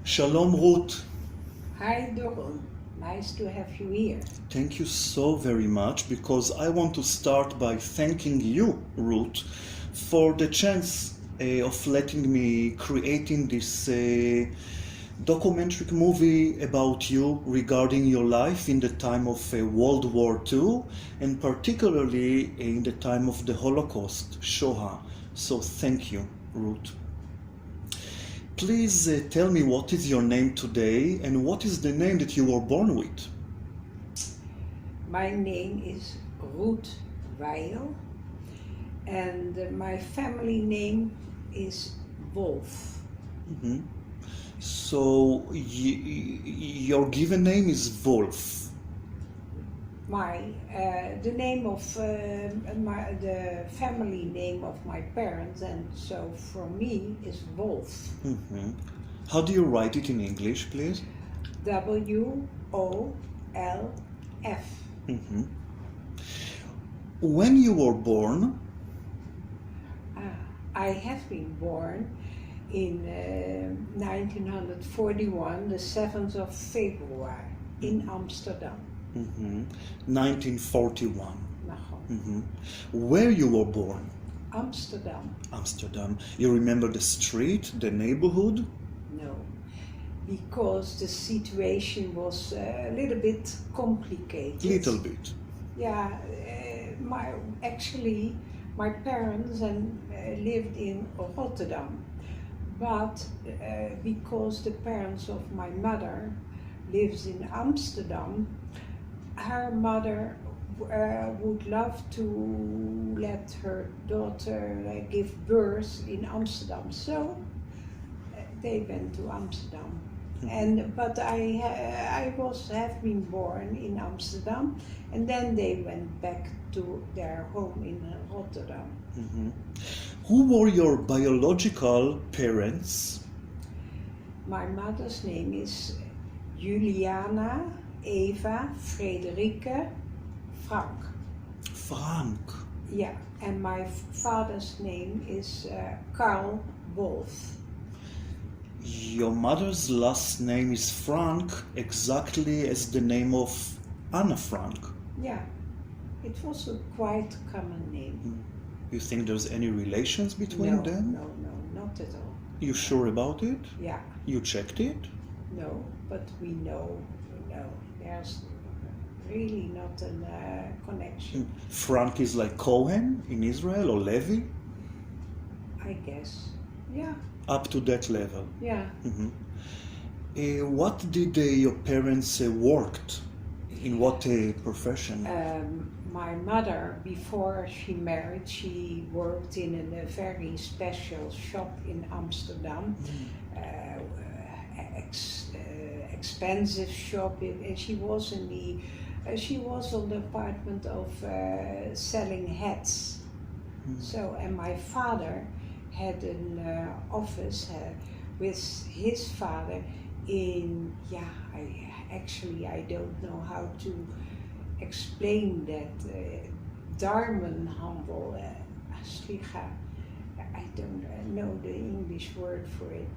Shalom, Ruth. Hi, Dורון. Nice to have you here. Thank you so very much, because I want to start by thanking you, Ruth, for the chance of letting me creating this documentary movie about you regarding your life in the time of World War II, and particularly in the time of the Holocaust, Shoah. So thank you, Ruth. Please tell me, what is your name today and what is the name that you were born with? My name is Ruth Weil, and my family name is Wolf. Mm-hmm. So your given name is Wolf. The name of the family name of my parents, and so for me is Wolf. Mm-hmm. How do you write it in English, please? W-O-L-F. Mm-hmm. When you were born? I have been born in 1941, the 7th of February, in Amsterdam. Mm-hmm. 1941. Mm-hmm. Where you were born? Amsterdam. Amsterdam. You remember the street, the neighborhood? No, because the situation was a little bit complicated. Little bit. Yeah, my parents lived in Rotterdam, but because the parents of my mother lives in Amsterdam, her mother would love to let her daughter give birth in Amsterdam, so they went to Amsterdam. But I have been born in Amsterdam, and then they went back to their home in Rotterdam. Mm-hmm. Who were your biological parents? My mother's name is Juliana, Eva, Frederike, Frank. Frank. Yeah, and my father's name is Karl Wolf. Your mother's last name is Frank, exactly as the name of Anna Frank. Yeah, it was a quite common name. You think there's any relations between them? No, not at all. You sure about it? Yeah. You checked it? No, but we know, there's really not a connection. Frank is like Cohen in Israel, or Levi? I guess, yeah. Up to that level? Yeah. Mm-hmm. What did your parents worked? In what profession? My mother, before she married, she worked in a very special shop in Amsterdam. Expensive shop, and she was on the department of selling hats. So, and my father had an office with his father in, I don't know how to explain that, Darmenhandel, Slicha, I don't know the English word for it.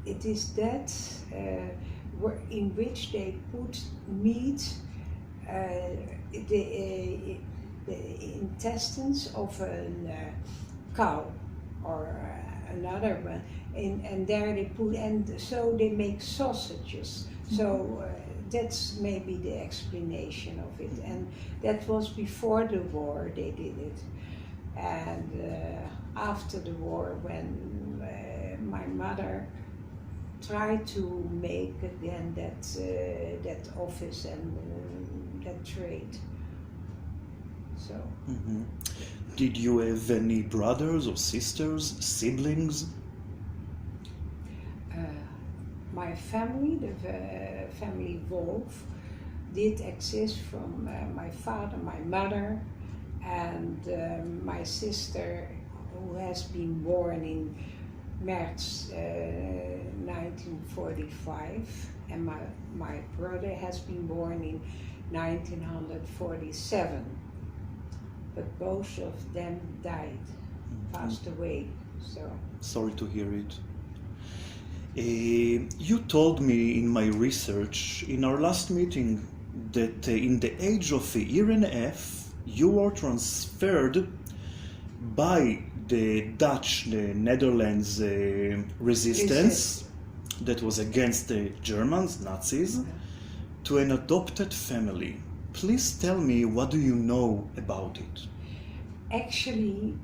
It is that in which they put meat, the intestines of a cow or another one, and there they put, and so they make sausages. So that's maybe the explanation of it, and that was before the war they did it, and after the war, when my mother tried to make again that office and that trade. So. Mm-hmm. Did you have any brothers or sisters, siblings? My family, the family Wolf, did exist from my father, my mother, and my sister, who has been born in March 1945, and my brother has been born in 1947. But both of them died, passed away. So Sorry to hear it. You told me in my research, in our last meeting, that in the age of a year and a half, you were transferred by the Dutch, the Netherlands resistance that was against the Germans, Nazis, to an adopted family. Please tell me, what do you know about it? actually,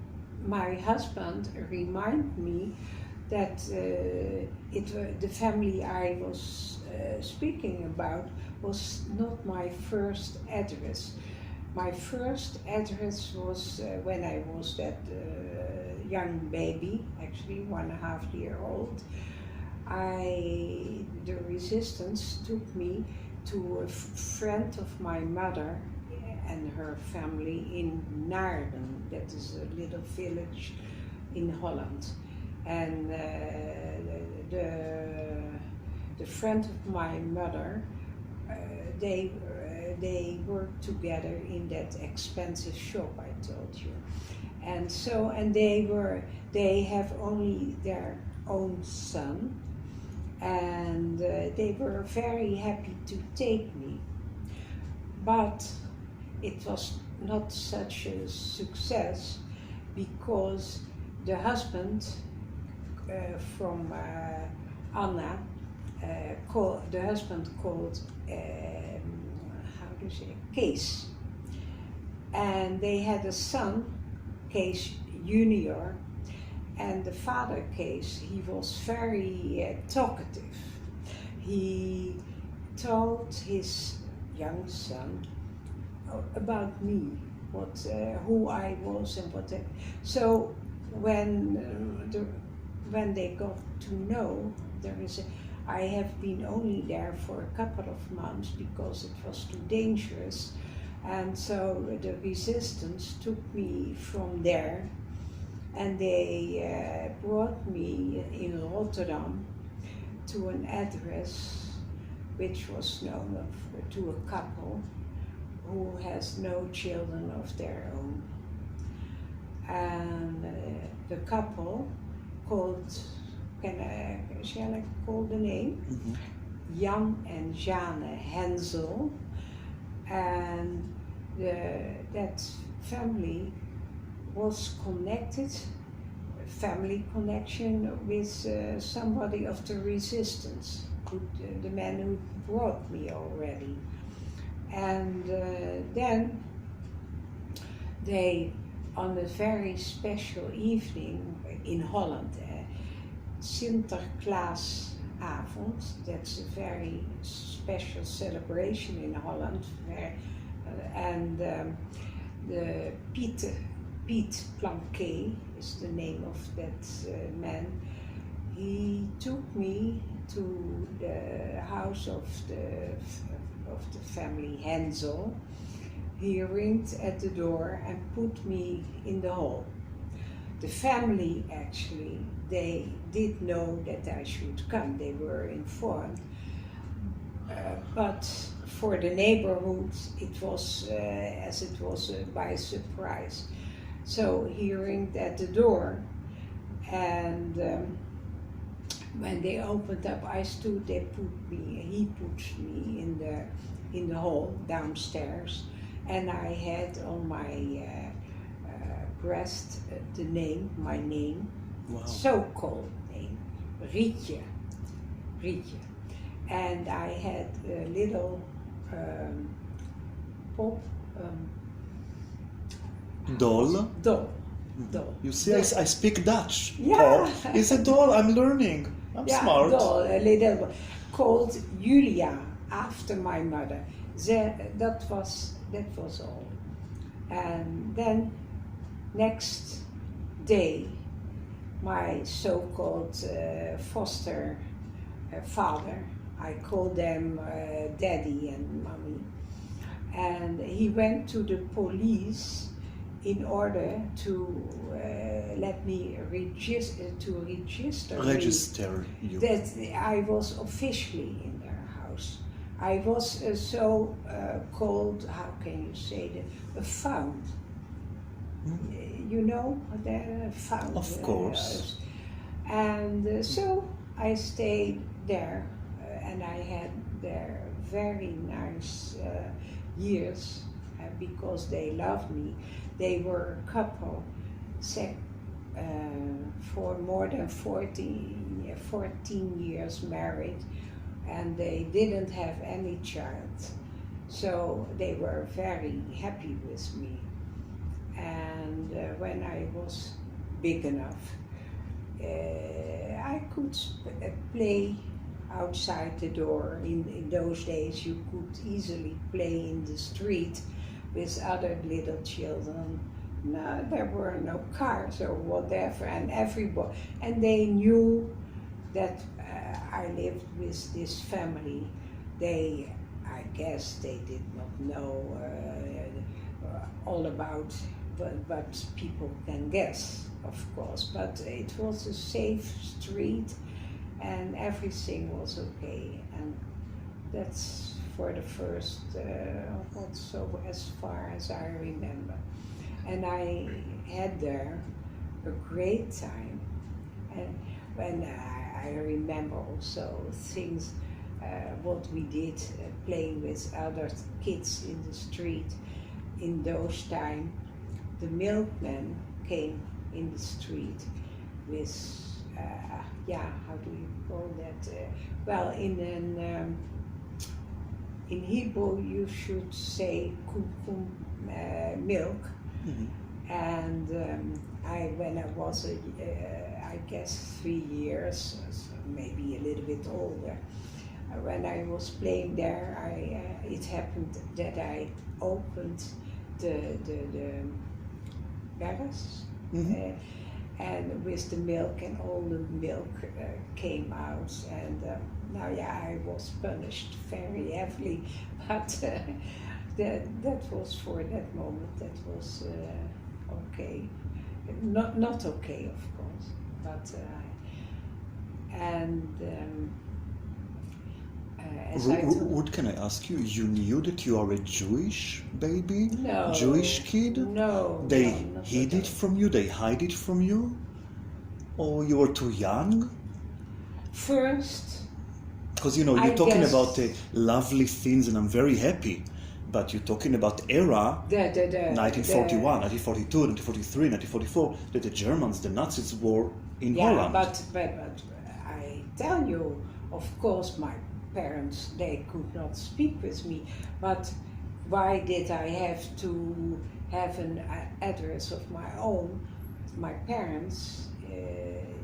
my husband reminded me that the family I was speaking about was not my first address. My first address was when I was that young baby, actually 1.5 year old. The resistance took me to a friend of my mother and her family in Naarden, that is a little village in Holland. And the friend of my mother, they worked together in that expensive shop I told you. And so, and they have only their own son, and they were very happy to take me. But it was not such a success because the husband from Anna, the husband called, how do you say, Kees. And they had a son, Kees Junior, and the father, Kees, he was very talkative. He told his young son about me, who I was and what. So when they got to know, I have been only there for a couple of months because it was too dangerous, and so the resistance took me from there, and they brought me in Rotterdam to an address which was known to a couple who has no children of their own. And the couple called, shall I call the name? Mm-hmm. Jan and Jane Hensel. And that family was connected, family connection with somebody of the resistance, the man who brought me already. And then they, on a very special evening in Holland, Sinterklaasavond, that's a very special celebration in Holland, and the Piet Planquet is the name of that man. He took me to the house of the family Hensel. He ringed at the door and put me in the hall. The family actually, they did know that I should come, they were informed. But for the neighborhood, it was as it was by surprise. So he ringed at the door, and when they opened up, I stood. He put me in the hall downstairs, and I had on my breast my name, wow. So-called name, Rietje, and I had a little pop. Doll. You see, doll. I speak Dutch. Yeah. Oh, it's a doll. I'm learning. I'm smart. Doll, a little called Yehoudiya, after my mother. That was all. And then next day, my so-called foster father, I call them daddy and mommy, and he went to the police in order to let me register you. That I was officially in their house. I was called, how can you say that, found. You know, they found. Of course. And so I stayed there, and I had there very nice years because they loved me. They were a couple for more than 14 years married, and they didn't have any child. So they were very happy with me. And when I was big enough, I could play outside the door. In those days you could easily play in the street with other little children. No, there were no cars or whatever, and everybody, and they knew that I lived with this family. I guess they did not know all about what people can guess, of course, but it was a safe street and everything was okay, and that's for the first, also as far as I remember. And I had there a great time, and when I remember also things, what we did, playing with other kids in the street. In those times, the milkman came in the street with, how do you call that? Well, in Hebrew you should say milk. Mm-hmm. And when I was, I guess 3 years, maybe a little bit older, when I was playing there, it happened that I opened the barrels, mm-hmm. And with the milk, and all the milk came out, and I was punished very heavily, but that was for that moment, that was okay. Not okay, of course, but What can I ask you? You knew that you are a Jewish baby? No. Jewish kid? No. They hid it from you? They hide it from you? Or you were too young? First, because you're talking about lovely things, and I'm very happy. But you're talking about era, 1941, 1942, 1943, 1944, that the Germans, the Nazis, were in Holland. But I tell you, of course, my parents, they could not speak with me, but why did I have to have an address of my own? My parents,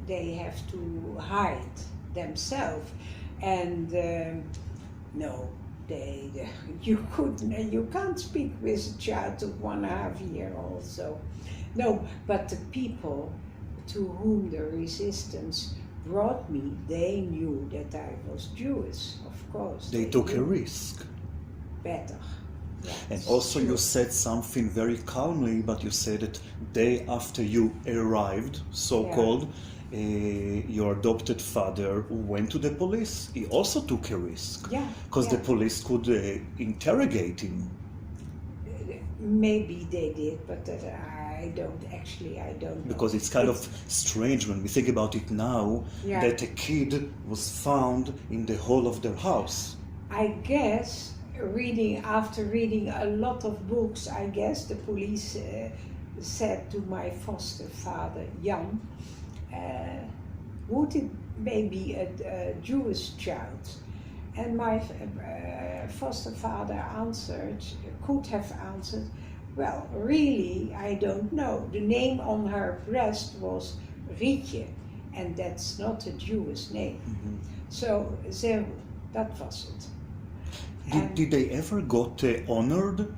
they have to hide themselves, and no, you can't speak with a child of 1.5 years also. No, but the people to whom the resistance brought me, they knew that I was Jewish, of course. They took a risk. Better. And also you said something very calmly, but you said that day after you arrived, so-called, your adopted father went to the police. He also took a risk. Because the police could interrogate him. Maybe they did, but I don't know. Because it's kind of strange when we think about it now, that a kid was found in the hall of their house. I guess, after reading a lot of books, I guess the police said to my foster father, Jan, would it maybe a Jewish child? And my foster father could have answered, well, really, I don't know. The name on her breast was Rietje, and that's not a Jewish name. Mm-hmm. So that was it. Did they ever got honored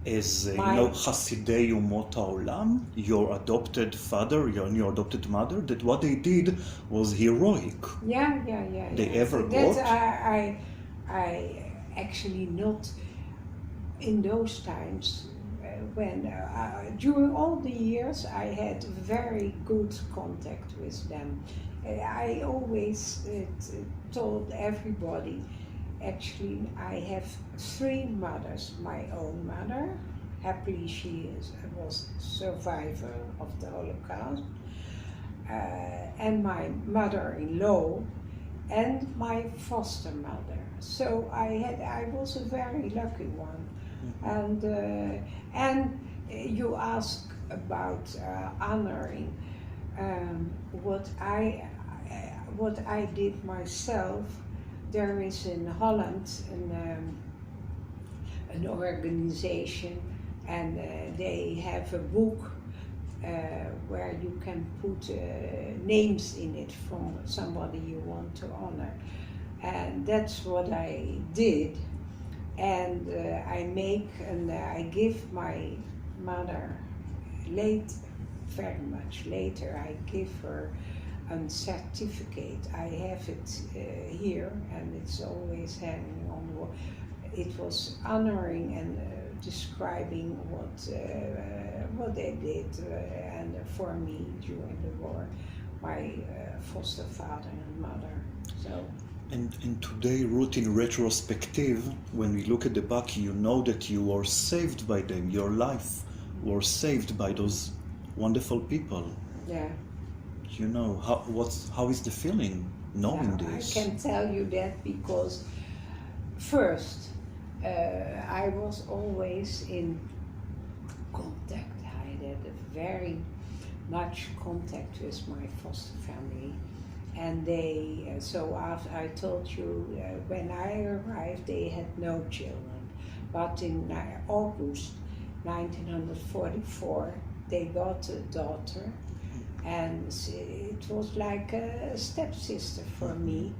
as, Hasidei Umot HaOlam, your adopted father and your adopted mother, that what they did was heroic? Yeah. They ever got? I actually not in those times. When during all the years I had very good contact with them. I always told everybody, actually I have 3 mothers, my own mother, happily she was a survivor of the Holocaust, and my mother-in-law, and my foster mother. So I was a very lucky one. And you ask about honoring. What I did myself. There is in Holland an organization, and they have a book where you can put names in it from somebody you want to honor. And that's what I did. And I give my mother very much later, I give her a certificate. I have it here, and it's always hanging on the wall. It was honoring and describing what they did and for me during the war, my foster father and mother. So. And today, Ruth, in retrospective, when we look at the back, you know that you were saved by them. Your life was saved by those wonderful people. Yeah. You know, how is the feeling knowing this? I can tell you that because first, I was always in contact. I had a very much contact with my foster family. And so after I told you, when I arrived, they had no children. But in August 1944, they got a daughter, and it was like a stepsister for me.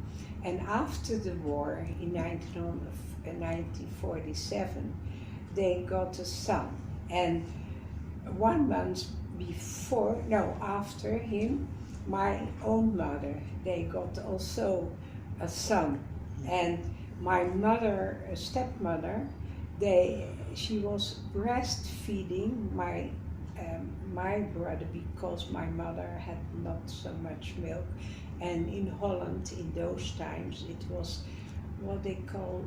And after the war, in 1947, they got a son. And 1 month after him, my own mother, they got also a son. And my mother, stepmother, she was breastfeeding my brother because my mother had not so much milk. And in Holland, in those times, it was what they call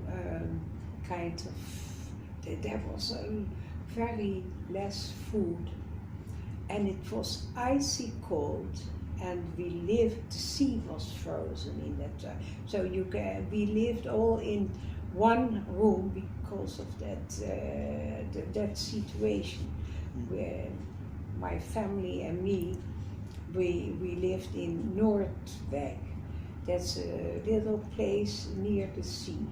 there was very less food. And it was icy cold. And the sea was frozen in that time. So we lived all in one room because of that situation. Where my family and me, we lived in Noordwijk. That's a little place near the sea.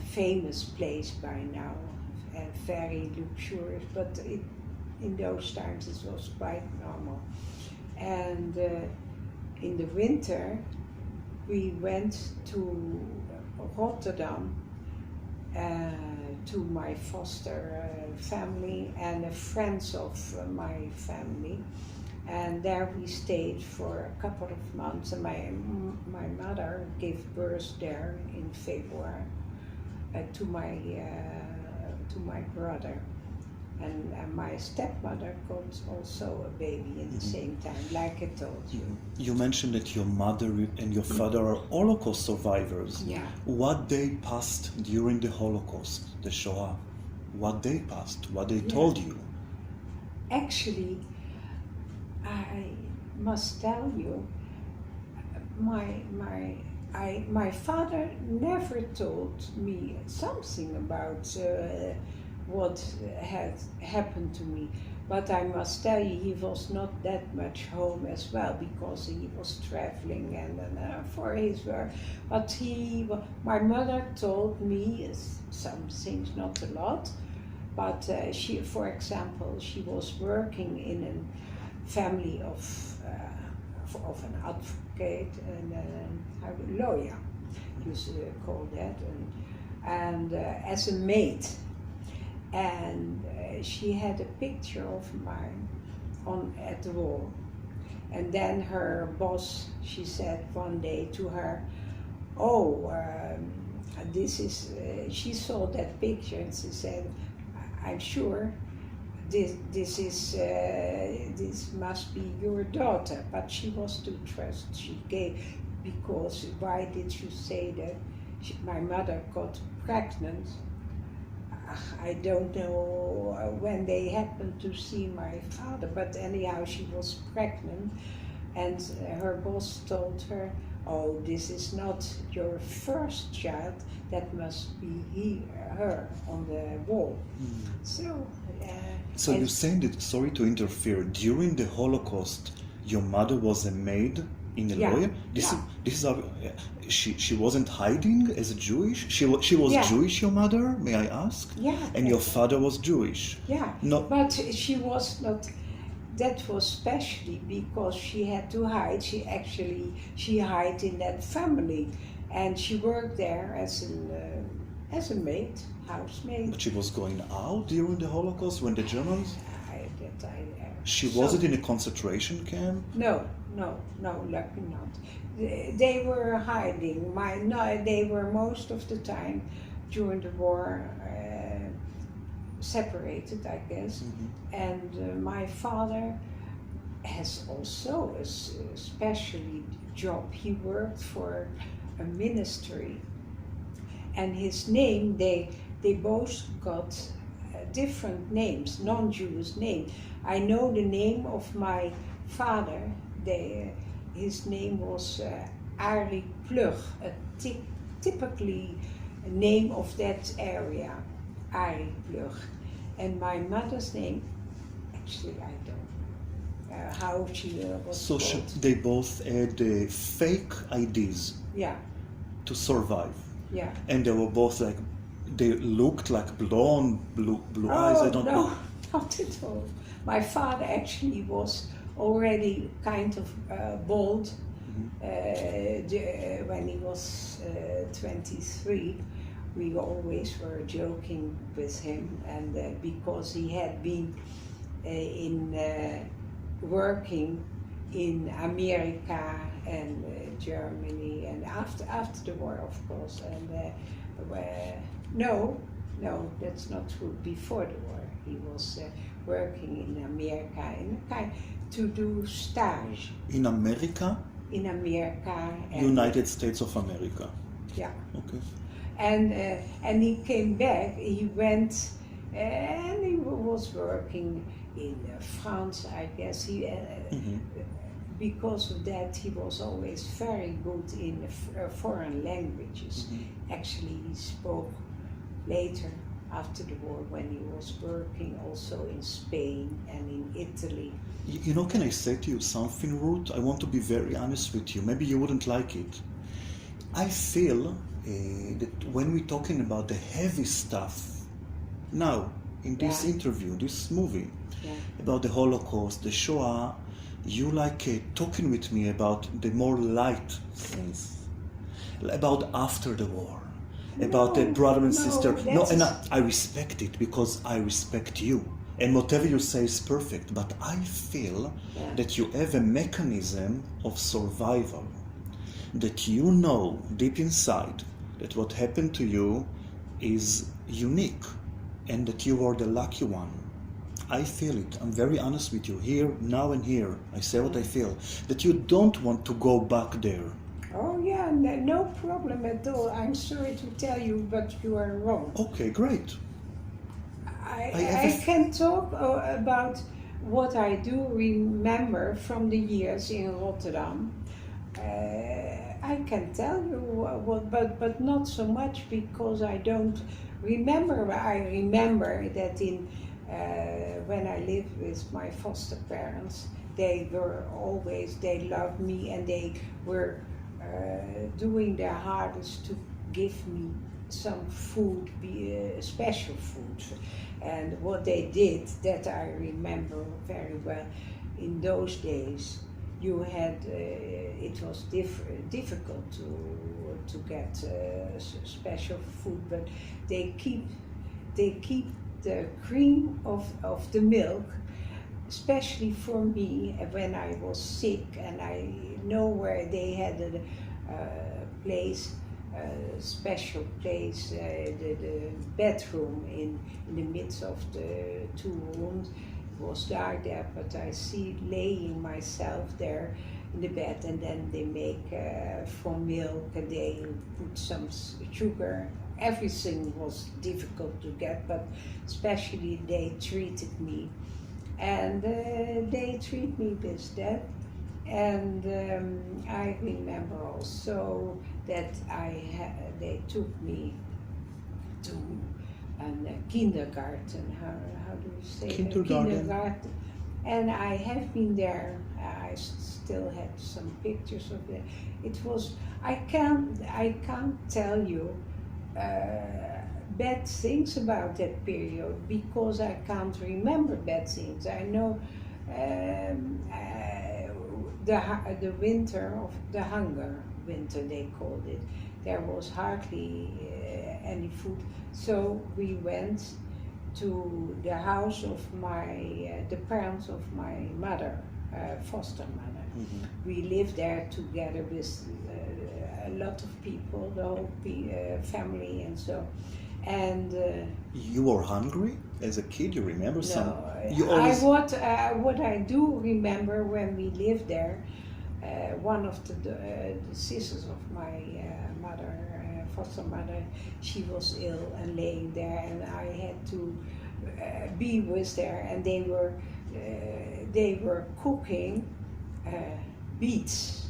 Famous place by now, and very luxurious, but in those times it was quite normal. And in the winter, we went to Rotterdam to my foster family and friends of my family. And there we stayed for a couple of months. And my mother gave birth there in February to my brother. And my stepmother got also a baby at the same time, like I told you. You mentioned that your mother and your father are Holocaust survivors. Yeah. What they passed during the Holocaust, the Shoah, what they passed, what they told you. Actually, I must tell you, my father never told me something about what had happened to me. But I must tell you, he was not that much home as well because he was traveling and for his work. But my mother told me some things, not a lot. But she, for example, she was working in a family of an advocate and a lawyer, you call that, and as a maid. And she had a picture of mine at the wall. And then her boss, she said one day to her, this is, she saw that picture and she said, I'm sure this must be your daughter. But she was too trust. She gave, because why did you say that? My mother got pregnant I don't know when they happened to see my father, but anyhow she was pregnant, and her boss told her, "Oh, this is not your first child, that must be her on the wall." So you're saying that, sorry to interfere, during the Holocaust, your mother was a maid in a lawyer? This is she wasn't hiding as a Jewish? She was Jewish, your mother, may I ask? Yeah. And your father was Jewish? Yeah, but she was not. That was specially because she had to hide. She hid in that family, and she worked there as a maid, housemaid. But she was going out during the Holocaust when the Germans? She So- wasn't in a concentration camp? No, lucky not. They were hiding. They were most of the time during the war separated, I guess. And my father has also a specially job. He worked for a ministry, and his name, they both got different names, non-Jewish names. I know the name of my father. His name was Ari Plug, typically a name of that area, Ari Plug. And my mother's name, actually I don't know how she was So called. they both had fake IDs Yeah, to survive. yeah. And they were both like, they looked like blonde, blue eyes, I don't know. Not at all. My father actually was already kind of bald when he was 23. We always were joking with him, and because he had been working in America and Germany, and after the war, of course. And no, that's not true. Before the war, he was working in America to do stage. In America? In America. And, United States of America. Yeah. Okay. And he came back. He went and he was working in France, I guess. Because of that, he was always very good in foreign languages. Actually, he spoke later after the war when he was working also in Spain and in Italy. You know, can I say to you something, Ruth? I want to be very honest with you. Maybe you wouldn't like it. I feel that when we're talking about the heavy stuff now in this interview, this movie, about the Holocaust, the Shoah, you like talking with me about the more light things, about after the war, about the brother and sister. No, and I respect it because I respect you. And whatever you say is perfect, but I feel that you have a mechanism of survival, that you know deep inside that what happened to you is unique and that you are the lucky one. I feel it. I'm very honest with you here, now and here. I say what I feel. That you don't want to go back there. Oh yeah, no problem at all. I'm sorry to tell you, but you are wrong. Okay, great. I can talk about what I do remember from the years in Rotterdam. I can tell you what, but not so much because I don't remember. I remember that when I lived with my foster parents, they loved me, and they were doing their hardest to give me some food, special food. And what they did, that I remember very well. In those days, you had it was difficult to get special food, but they keep the cream of the milk, especially for me when I was sick, and I know where they had a place. Special place, the bedroom in the midst of the two rooms. It was dark there, but I see laying myself there in the bed, and then they make from milk, and they put some sugar everything was difficult to get, but especially they treated me. And they treat me with that. And I remember also that they took me to a kindergarten. How do you say Kindergarten. And I have been there. I still have some pictures of it. It was. I can't tell you bad things about that period because I can't remember bad things. I know the winter of the hunger winter they called it. There was hardly any food, so we went to the house of the parents of my mother, foster mother. Mm-hmm. We lived there together with a lot of people, the whole family and so. And you were hungry as a kid. You remember some? no, You always... what I do remember when we lived there, one of the sisters of my mother, foster mother, she was ill and laying there, and I had to be with her, and they were cooking beets.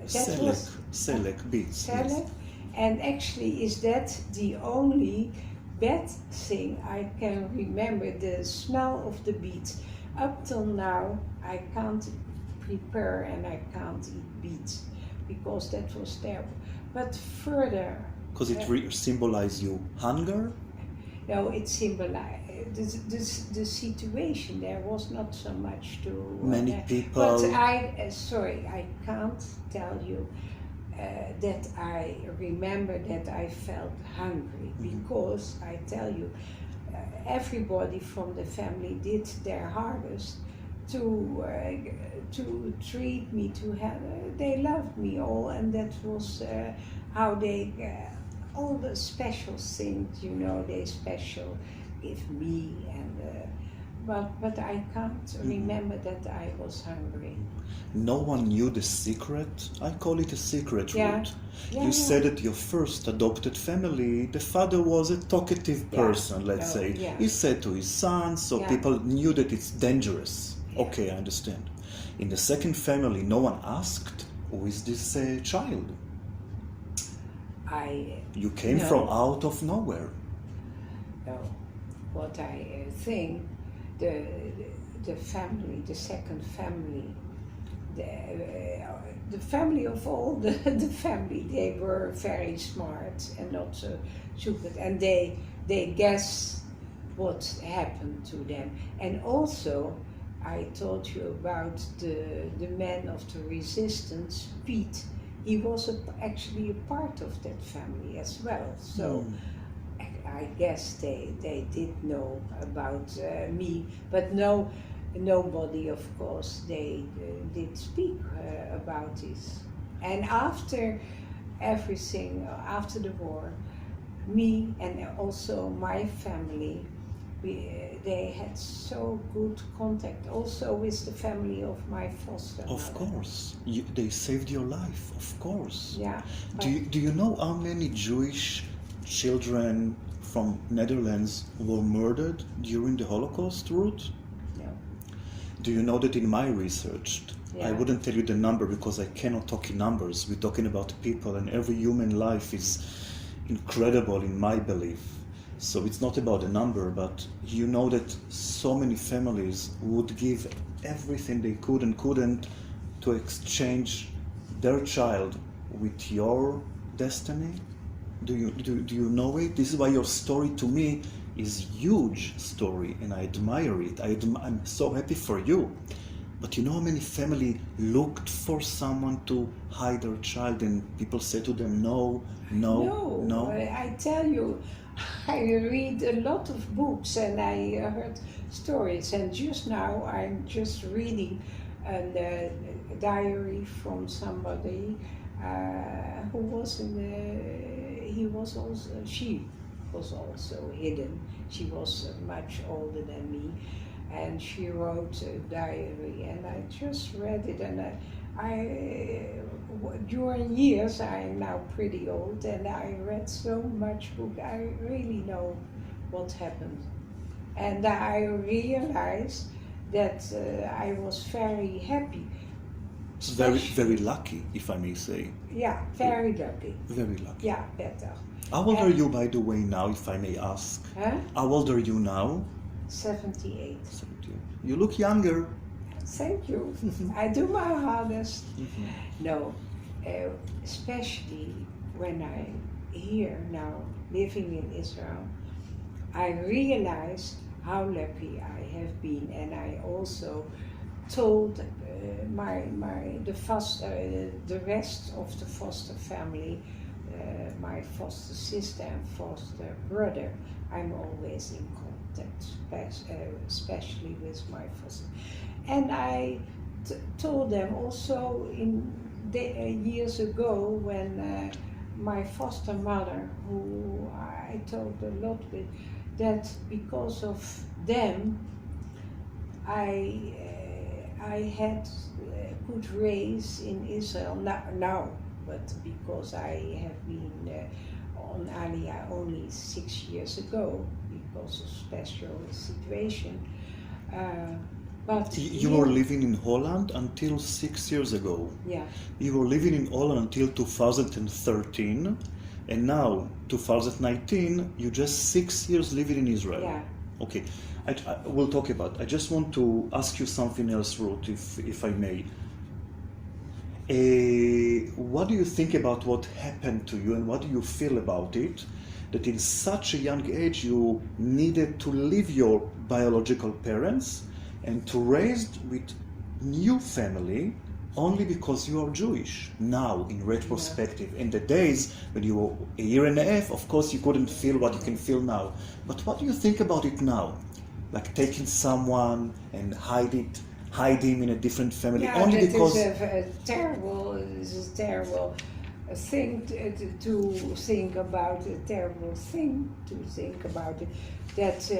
Select beets. Select, Yes. and actually is that the only bad thing I can remember, the smell of the beets. Up till now I can't prepare and I can't eat beets because that was terrible. But further... Because it symbolizes you hunger? No, it symbolized the situation. There was not so much to... Many people... But I can't tell you that I remember that I felt hungry, because I tell you, everybody from the family did their hardest to treat me, they loved me all, and that was how they, all the special things, they special give me, and but I can't remember that I was hungry. No one knew the secret. I call it a secret, Yeah. Ruth. Yeah, You said that your first adopted family, the father was a talkative person, let's say. Yeah. He said to his son, so Yeah. people knew that it's dangerous. Yeah. Okay, I understand. In the second family, no one asked, who is this child? You came No. from out of nowhere. No, what I think, the family, the second family, the family of all the family, they were very smart and not so stupid, and they guess what happened to them. And also, I told you about the man of the resistance, Piet. He was actually a part of that family as well. So I guess they did know about me, but nobody, of course, they did speak about this. And after everything, after the war, me and also my family, they had so good contact also with the family of my foster mother. Of course. They saved your life, of course. Yeah. Do you know how many Jewish children from Netherlands were murdered during the Holocaust, Ruth? No. Do you know that in my research, I wouldn't tell you the number because I cannot talk in numbers. We're talking about people, and every human life is incredible in my belief. So it's not about the number, but you know that so many families would give everything they could and couldn't to exchange their child with your destiny. Do you know it? This is why your story to me is huge story, and I admire it. I'm so happy for you. But you know how many family looked for someone to hide their child, and people said to them, no. I tell you, I read a lot of books and I heard stories, and just now I'm just reading a diary from somebody who was she was also hidden. She was much older than me, and she wrote a diary, and I just read it, and I during years, I'm now pretty old, and I read so much book. I really know what happened, and I realized that I was very happy. Very lucky, if I may say. Yeah, very lucky. Very lucky. Yeah, better. How old are you, by the way, now, if I may ask? Huh? How old are you now? 78. 78. You look younger. Thank you. I do my hardest. No, especially when I'm here now, living in Israel, I realize how lucky I have been, and I also told the rest of the foster family, my foster sister and foster brother. I'm always in contact, especially with my foster. And I told them also years ago when my foster mother, who I told a lot with, that because of them I had could raise in Israel now, but because I have been on Aliyah only 6 years ago because of special situation. But you were living in Holland until 6 years ago. Yeah. You were living in Holland until 2013, and now 2019. You just 6 years living in Israel. Yeah. Okay, we'll talk about. I just want to ask you something else, Ruth, if I may. What do you think about what happened to you, and what do you feel about it? That in such a young age you needed to leave your biological parents and to raise with new family only because you are Jewish. Now, in retrospective, in the days when you were a year and a half, of course you couldn't feel what you can feel now. But what do you think about it now? Like taking someone and hide him in a different family only because... This is a terrible thing to think about, a terrible thing to think about it, that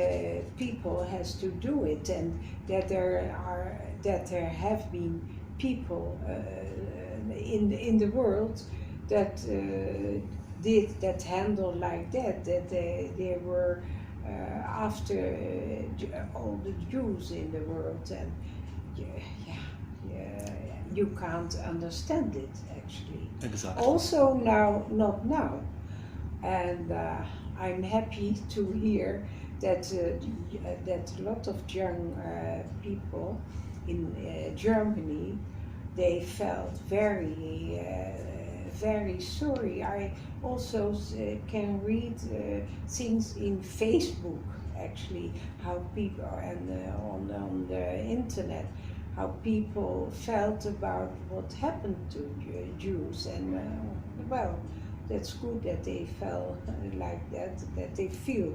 people has to do it, and that there have been people in the world that did that handle like that they were after all the Jews in the world, and you can't understand it actually. Exactly. Also now, not now, and I'm happy to hear that a lot of young people in Germany, they felt very sorry. I also can read things in Facebook actually, how people and on the internet, how people felt about what happened to Jews, and well, that's good that they felt like that they feel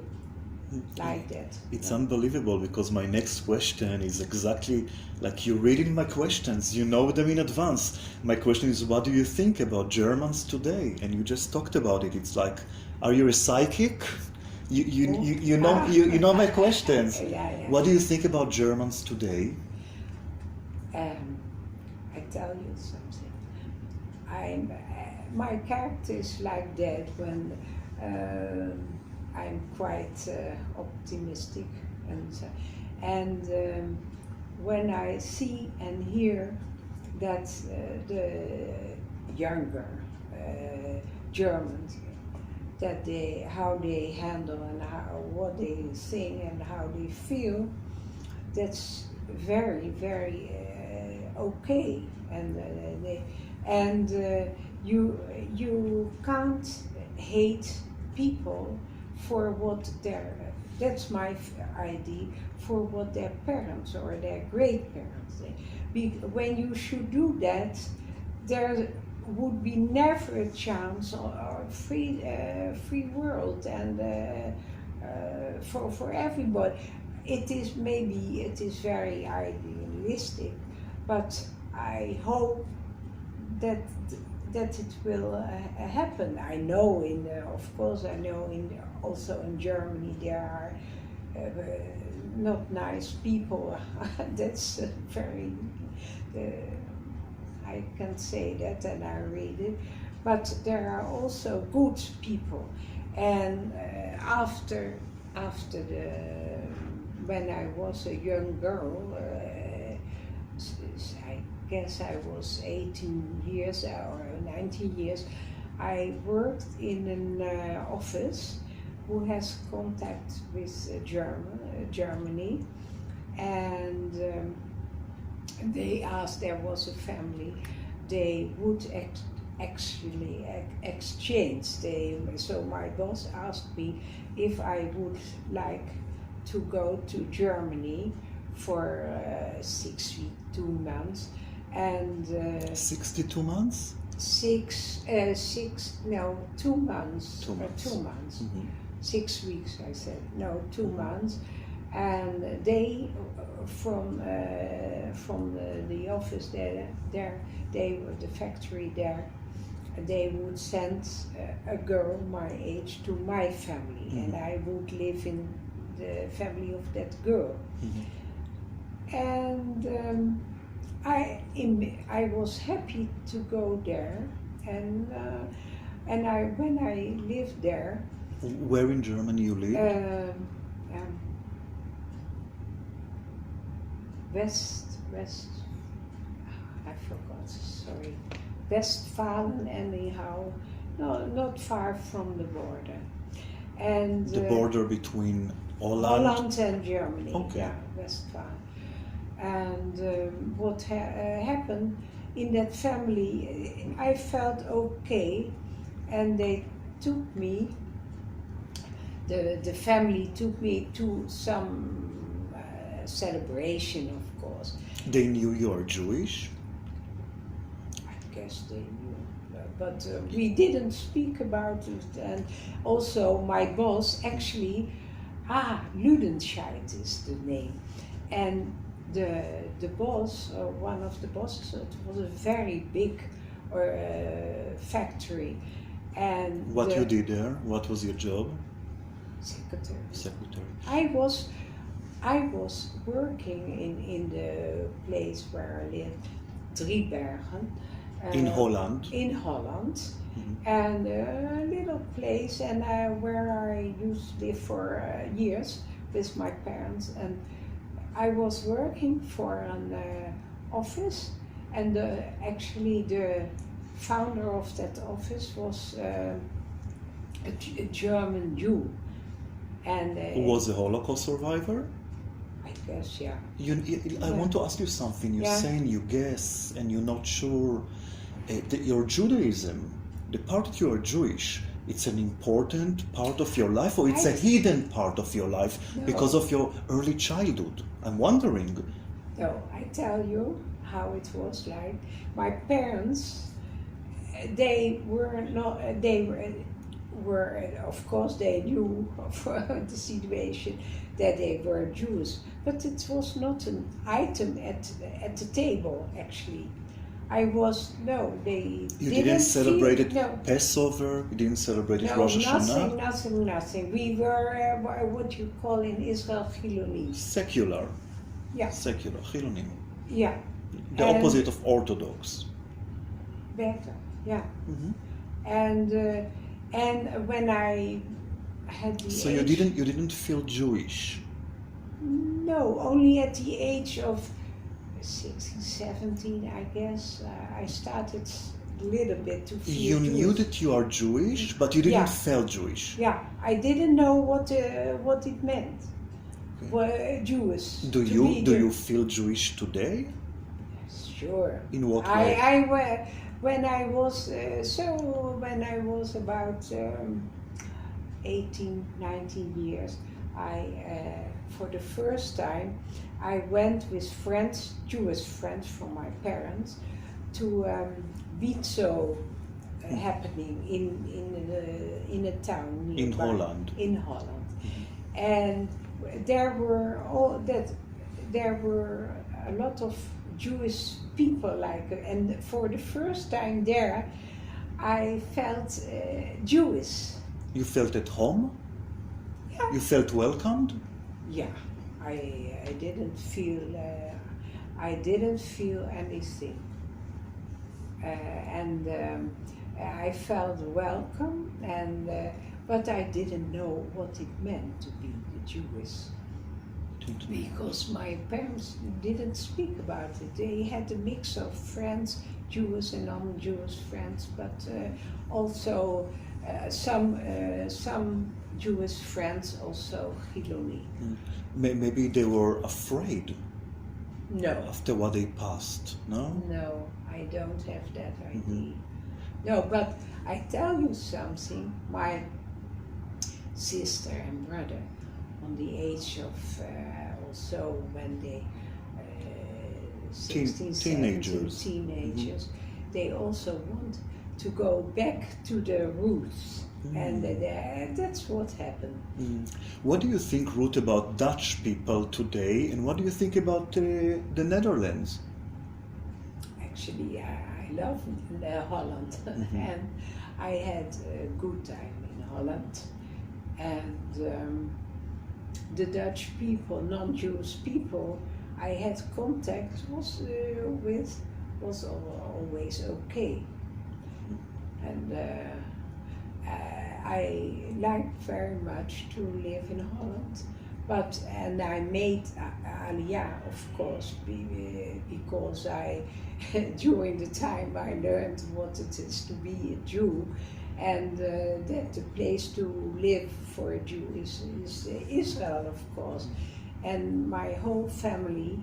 like that. It's unbelievable, because my next question is exactly like you reading my questions. You know them in advance. My question is, what do you think about Germans today? And you just talked about it. It's like, are you a psychic? You know my questions. Yeah. What do you think about Germans today? I tell you something. My character is like that when I'm quite optimistic, and when I see and hear that the younger Germans, that how they handle and what they think and how they feel, that's very, very okay, and you can't hate people for what that's my idea, for what their parents or their great parents think. When you should do that, there would be never a chance or free world, and for everybody. It is very idealistic, but I hope that it will happen. I know of course I know also in Germany there are not nice people. That's very I can say that, and I read it. But there are also good people, and when I was a young girl, I guess I was 18 years or 19 years, I worked in an office who has contact with Germany, and they asked, there was a family, they would actually exchange. So my boss asked me if I would like to go to Germany for 6 weeks, 2 months, and 62 months? 2 months. 2 months. 2 months. Mm-hmm. 6 weeks, I said. No, 2 Mm-hmm. months. And they, from the office there, they were the factory there. They would send a girl my age to my family, Mm-hmm. and I would live in the family of that girl. Mm-hmm. And I was happy to go there, and when I lived there. Where in Germany you live? West, I forgot, sorry. Westphalen, anyhow, no, not far from the border. And The border between Holland? Holland and Germany, Okay. yeah, Westphalen. And what happened in that family, I felt okay, and they took me, the family took me to some celebration, of course. They knew you are Jewish? I guess they knew, but we didn't speak about it. And also my boss, actually, Ludenscheid is the name, and the boss, or one of the bosses, it was a very big factory. And What you did there? What was your job? Secretary. I was working in the place where I lived, Driebergen. In Holland? In Holland. Mm-hmm. And a little place, and where I used to live for years with my parents. And I was working for an office, and actually the founder of that office was a German Jew. And Who was a Holocaust survivor? I guess, yeah. I want to ask you something. You're Yeah. saying you guess and you're not sure. Your Judaism, the part that you are Jewish, it's an important part of your life, or it's a hidden part of your life No. because of your early childhood? I'm wondering. No, I tell you how it was like. My parents, they were, of course, they knew of the situation that they were Jews, but it was not an item at the table, actually. They Didn't celebrate feel, it no, Passover? You didn't celebrate it no, Rosh Hashanah? nothing. We were what you call in Israel Chilonis. Secular. Yeah, Secular, Chilonim. yeah. The And- opposite of Orthodox. Better, yeah. Mhm. And when I had the So age, you didn't feel Jewish. No, only at the age of 16, 17, I guess, I started a little bit to feel You knew Jewish. that you are Jewish, but you didn't Yeah. feel Jewish. Yeah, I didn't know what it meant. Jewish. Do you feel Jewish today? Sure. In what way? When I was about 18, 19 years, for the first time, I went with friends, Jewish friends from my parents, to Wietzo happening in a town nearby, In Holland. In Holland, and there were a lot of Jewish people, and for the first time there, I felt Jewish. You felt at home? Yeah. You felt welcomed? Yeah, I didn't feel anything. and I felt welcome, and but I didn't know what it meant to be Jewish. Because my parents didn't speak about it. They had a mix of friends, Jewish and non-Jewish friends, but also some Jewish friends, also Hiloni. Maybe they were afraid. No. After what they passed, no? No, I don't have that idea. No, but I tell you something. My sister and brother, on the age of also when they 16, teenagers. 17 teenagers, they also want to go back to the roots, and that's what happened. What do you think, Ruth, about Dutch people today, and what do you think about the Netherlands? Actually, I love Holland, and I had a good time in Holland, and the Dutch people, non-Jewish people I had contact with was always okay, and I liked very much to live in Holland, and I made Aliyah, of course, because during the time I learned what it is to be a Jew, and that the place to live for a Jew is Israel, of course. And my whole family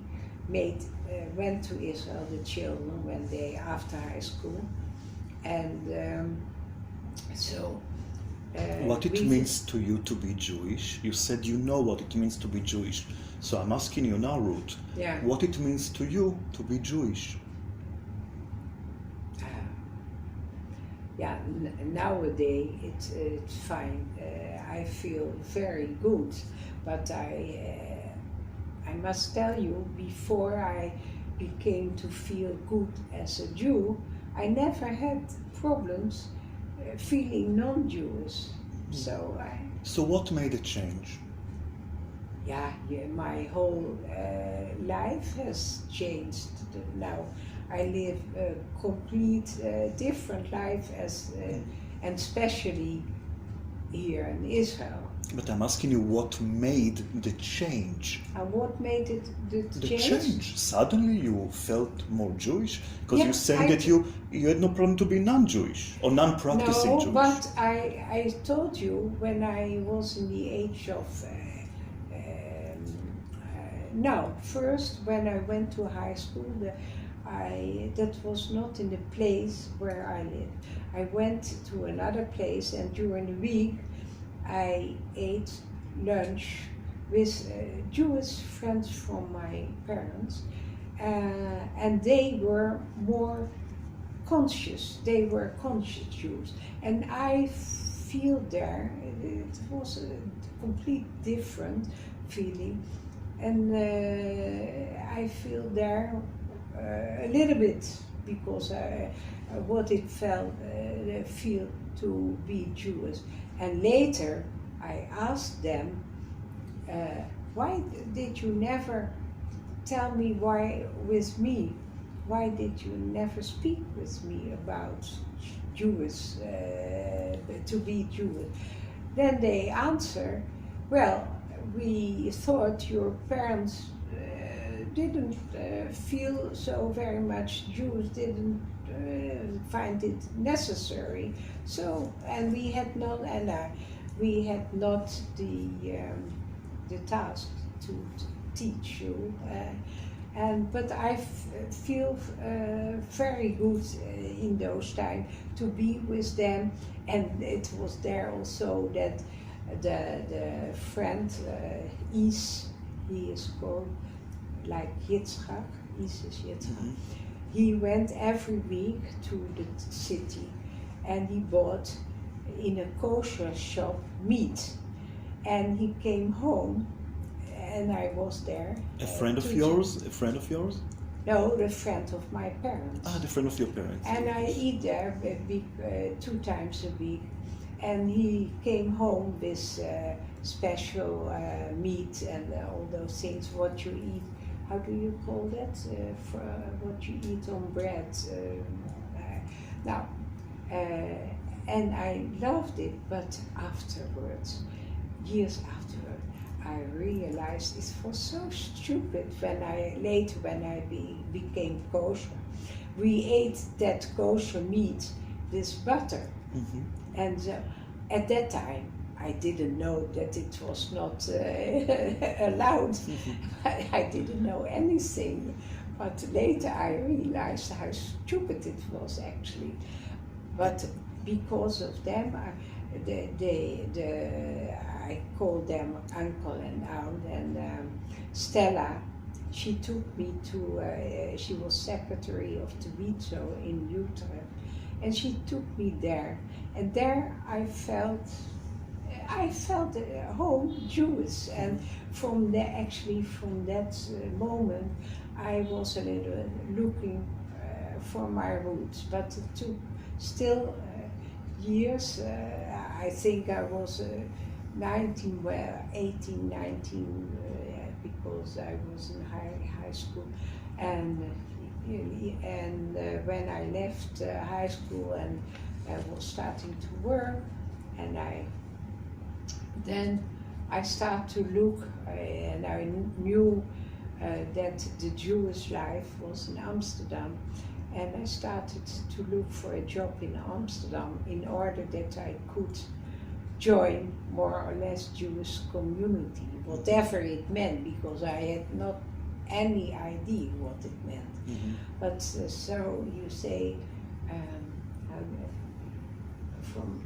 went to Israel, the children, when they after high school, and so. What it means to you to be Jewish? You said you know what it means to be Jewish. So I'm asking you now, Ruth, what it means to you to be Jewish? Nowadays it's fine. I feel very good, but I must tell you, before I became to feel good as a Jew, I never had problems feeling non-Jewish. So what made it change? My whole life has changed now. I live a complete different life and especially here in Israel. But I'm asking you, what made the change? What made it the change? Suddenly you felt more Jewish? Because you're saying that you had no problem to be non-Jewish or non-practicing Jewish. No, but I told you when I was in the age of... first when I went to high school, that was not in the place where I lived. I went to another place, and during the week I ate lunch with Jewish friends from my parents, and they were more conscious. They were conscious Jews, and I feel there it was a complete different feeling, and I feel there a little bit because what it feel to be Jewish. And later I asked them, why did you never tell me why did you never speak with me about Jewish, to be Jewish? Then they answer, well, we thought your parents didn't feel so very much Jews, didn't find it necessary. So, and we had not the task to teach you. But I feel very good in those times to be with them, and it was there also that the friend Is, he is called like Yitzchak, Is is Yitzchak. He went every week to the city, and he bought in a kosher shop meat, and he came home, and I was there. A friend of yours? A friend of yours? No, the friend of my parents. Ah, the friend of your parents. And yes. I eat there 2 times a week, and he came home with special meat and all those things. What you eat? How do you call that? For what you eat on bread? Now, and I loved it, but afterwards, years afterwards, I realized it was so stupid when I became kosher. We ate that kosher meat with butter. Mm-hmm. And at that time, I didn't know that it was not allowed. I didn't know anything. But later I realized how stupid it was actually. But because of them, I called them uncle and aunt, and Stella, she took me to, she was secretary of the Wietzo in Utrecht, and she took me there. And there I felt home Jewish, and from that moment I was a little looking for my roots, but it took still years. I think I was 18, 19, because I was in high school, and when I left high school and I was starting to work, and then I started to look, and I knew that the Jewish life was in Amsterdam, and I started to look for a job in Amsterdam in order that I could join more or less Jewish community, whatever it meant, because I had not any idea what it meant. Mm-hmm. But so you say, from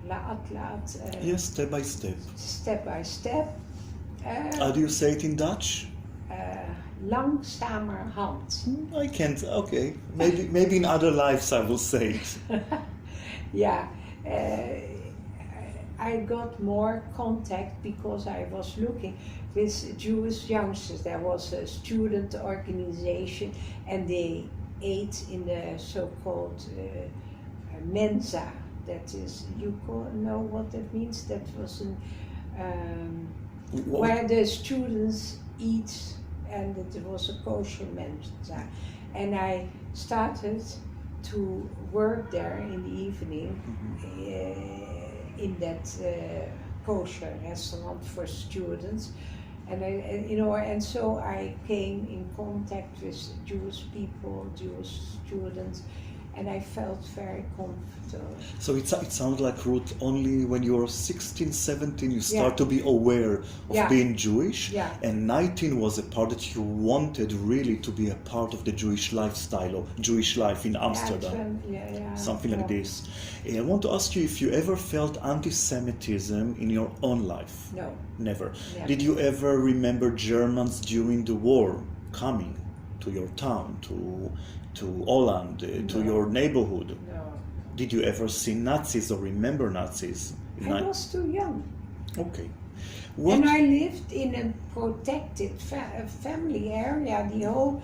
laat, Yes, step by step. step by step. How do you say it in Dutch? Langzamerhand. I can't. Okay, maybe in other lives I will say it. Yeah, I got more contact because I was looking with Jewish youngsters. There was a student organization, and they ate in the so-called mensa. That is, you know what that means? That was where the students eat, and it was a kosher mensa. And I started to work there in the evening. Mm-hmm. In that kosher restaurant for students, and so I came in contact with Jewish people, Jewish students, and I felt very comfortable. So it sounds like, Ruth, only when you were 16, 17 you start to be aware of being Jewish, and 19 was a part that you wanted really to be a part of the Jewish lifestyle or Jewish life in Amsterdam. Something like this. I want to ask you if you ever felt anti-Semitism in your own life. No. Never. Did you ever remember Germans during the war coming to your town, to Holland, to your neighborhood? No. Did you ever see Nazis or remember Nazis? I was too young. Okay. And I lived in a protected family area. The whole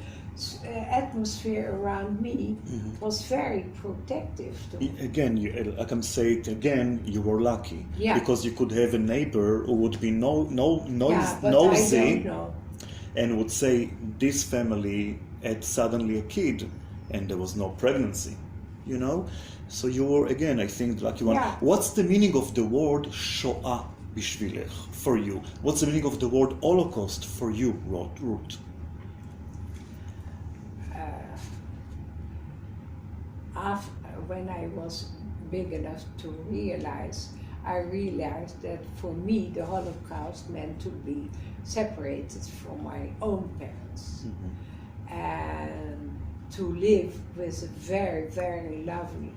atmosphere around me was very protective. Again, I can say it again, you were lucky. Because you could have a neighbor who would be nosy I don't know. And would say, this family had suddenly a kid and there was no pregnancy, you know? So you were, again, I think, lucky one. What's the meaning of the word Shoah bishvilech for you? What's the meaning of the word Holocaust for you, Ruth? When I was big enough to realize, I realized that for me the Holocaust meant to be separated from my own parents. And to live with a very, very loving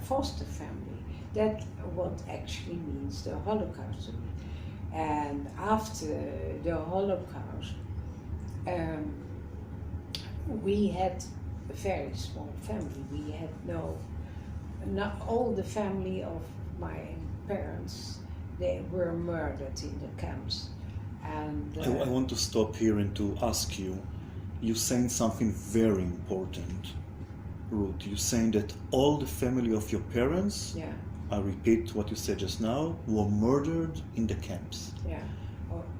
foster family. That's what actually means the Holocaust to me. And after the Holocaust, we had a very small family. We had not all the family of my parents, they were murdered in the camps. And I want to stop here and to ask you, you're saying something very important, Ruth. You're saying that all the family of your parents, I repeat what you said just now, were murdered in the camps.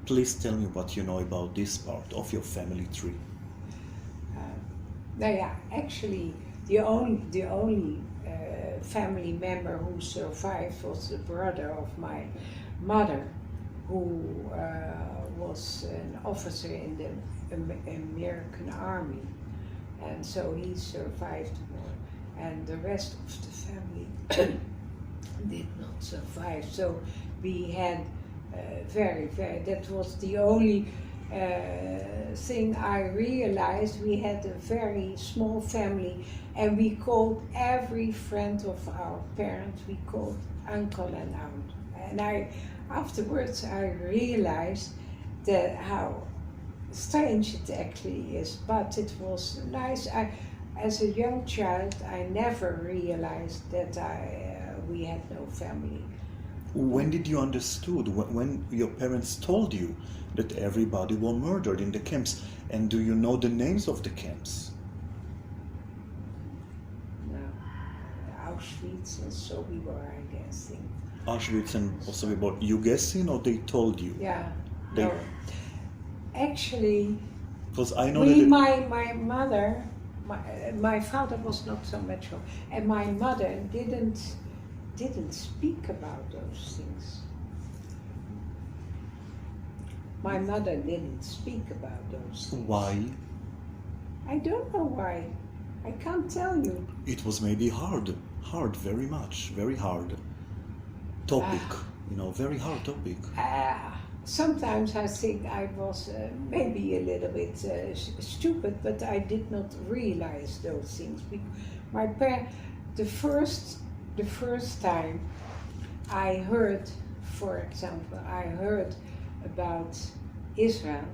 Please tell me what you know about this part of your family tree. Actually, the only family member who survived was the brother of my mother, who was an officer in the American Army, and so he survived more, and the rest of the family did not survive. So we had that was the only thing I realized. We had a very small family, and we called every friend of our parents, we called uncle and aunt. And afterwards I realized that how strange it actually is, but it was nice. As a young child, I never realized that we had no family. When did you understood? When your parents told you that everybody were murdered in the camps? And do you know the names of the camps? No, Auschwitz and Sobibor, I guess. Auschwitz and Sobibor. You guessing or they told you? Yeah. They... No. Actually, because I know my mother, my father was not so much home, and my mother didn't speak about those things. My mother didn't speak about those things. Why? I don't know why. I can't tell you. It was maybe hard, very much, very hard topic, very hard topic. Sometimes I think I was maybe a little bit stupid, but I did not realize those things. My parents, the first time I heard, for example, about Israel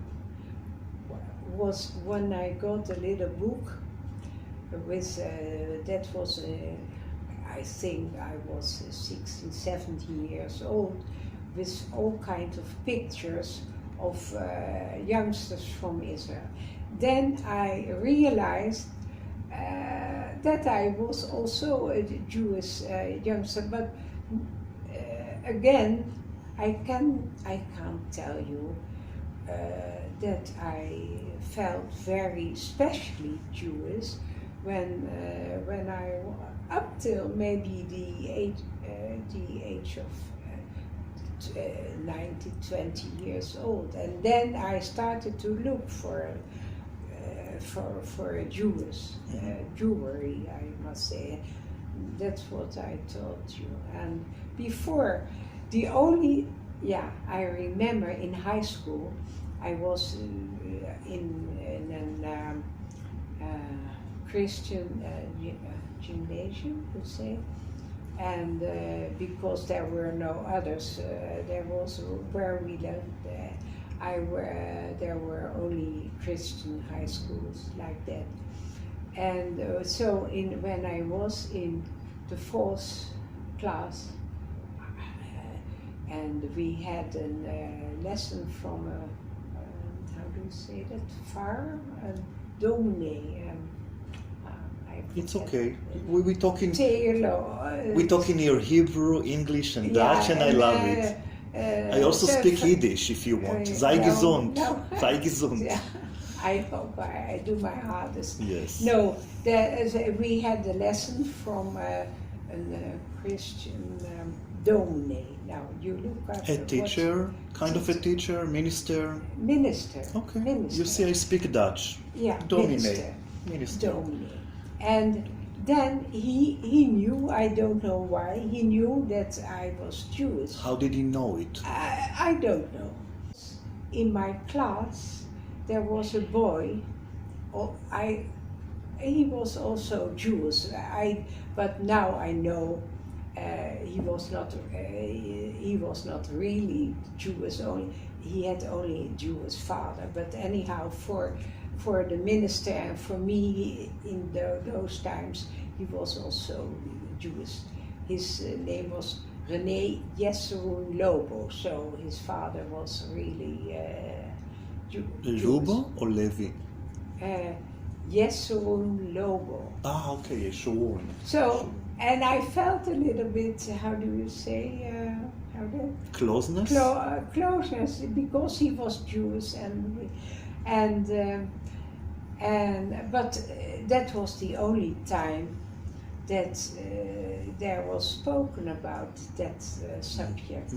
was when I got a little book with, that was, I think I was 16, 17 years old, with all kinds of pictures of youngsters from Israel. Then I realized that I was also a Jewish youngster, but again, I can't tell you that I felt very specially Jewish when I up till maybe the age of 19, 20 years old, and then I started to look for a Jewish jewelry, I must say. That's what I told you. And before, I remember in high school, I was in a Christian gymnasium, you say. And because there were no others, there was where we lived. There were only Christian high schools like that. And so when I was in the fourth class, and we had a lesson from how do you say that? A dominee. It's okay. We're talking. Theolo. We're talking here Hebrew, English, and Dutch, and I love it. I also speak Yiddish if you want. Sei gesund. Sei gesund. Yeah, I hope I do my hardest. Yes. No, we had a lesson from a Christian dominee. Now you look at a teacher, kind of a teacher, minister. Minister. Okay. Minister. You see, I speak Dutch. Yeah. Dominee. Minister. Dominee. And then he knew, I don't know why, he knew that I was Jewish. How did he know it? I don't know. In my class, there was a boy, he was also Jewish, but now I know he was not really Jewish, he had only a Jewish father, but anyhow, for the minister and for me in those times, he was also Jewish. His name was René Jesserun Lobo, so his father was really Jewish. Lobo or Levi? Jesserun Lobo. Ah, okay, Yeshurun. So, and I felt a little bit, how do you say, closeness? But that was the only time that there was spoken about that subject.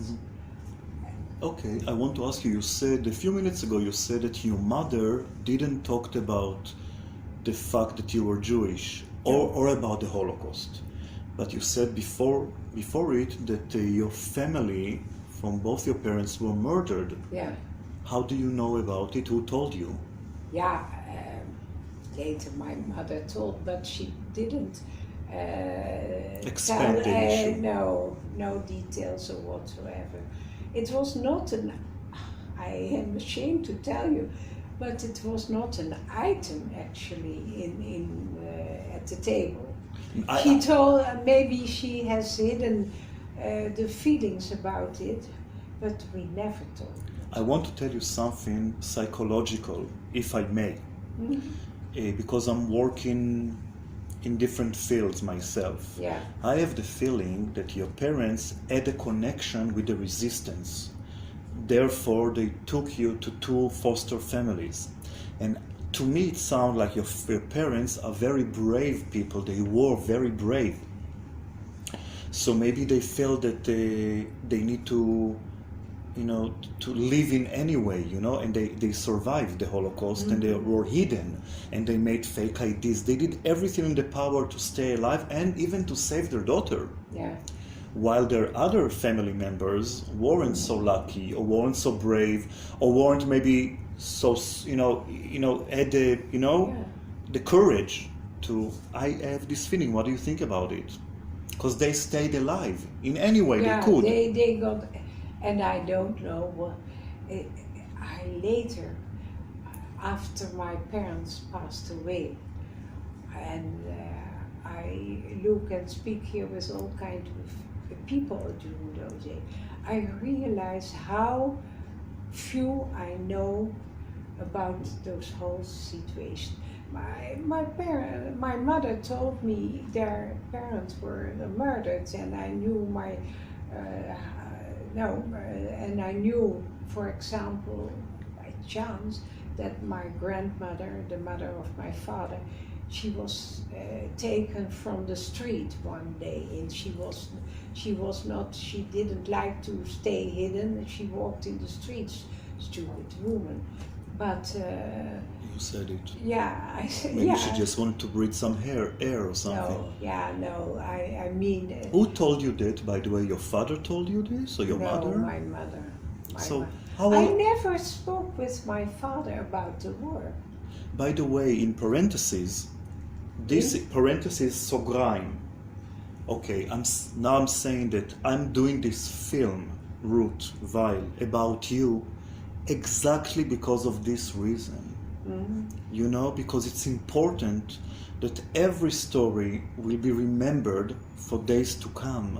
Okay, I want to ask you, you said a few minutes ago, you said that your mother didn't talk about the fact that you were Jewish or about the Holocaust. But you said before it that your family, from both your parents, were murdered. Yeah. How do you know about it? Who told you? Yeah, later my mother told, but she didn't Expand tell, the issue. no details or whatsoever. It was not I am ashamed to tell you, but it was not an item actually at the table. She told, maybe she has hidden the feelings about it, but we never told. I want to tell you something psychological, if I may, because I'm working in different fields myself. Yeah. I have the feeling that your parents had a connection with the resistance. Therefore, they took you to 2 foster families. And to me, it sounds like your parents are very brave people. They were very brave. So maybe they felt that they need to, to live in any way, and they survived the Holocaust and they were hidden and they made fake IDs. They did everything in their power to stay alive and even to save their daughter. Yeah. While their other family members weren't so lucky or weren't so brave or weren't maybe so, had the courage to, I have this feeling, what do you think about it? Because they stayed alive in any way they could. They got, and I don't know what, I later, after my parents passed away, and I look and speak here with all kinds of people during those days, I realize how few I know about those whole situation. My mother told me their parents were murdered, and I knew and I knew, for example, by chance, that my grandmother, the mother of my father, she was taken from the street one day, and she didn't like to stay hidden. She walked in the streets, stupid woman. But you said it. Yeah, I said. Maybe yeah. she just wanted to breathe some air or something. I mean. Who told you that? By the way, your father told you this, or your mother? No, my mother. I never spoke with my father about the war. By the way, in parentheses, this parentheses סוגריים. Okay, now I'm saying that I'm doing this film, Ruth, Weil, about you, exactly because of this reason. Because it's important that every story will be remembered for days to come.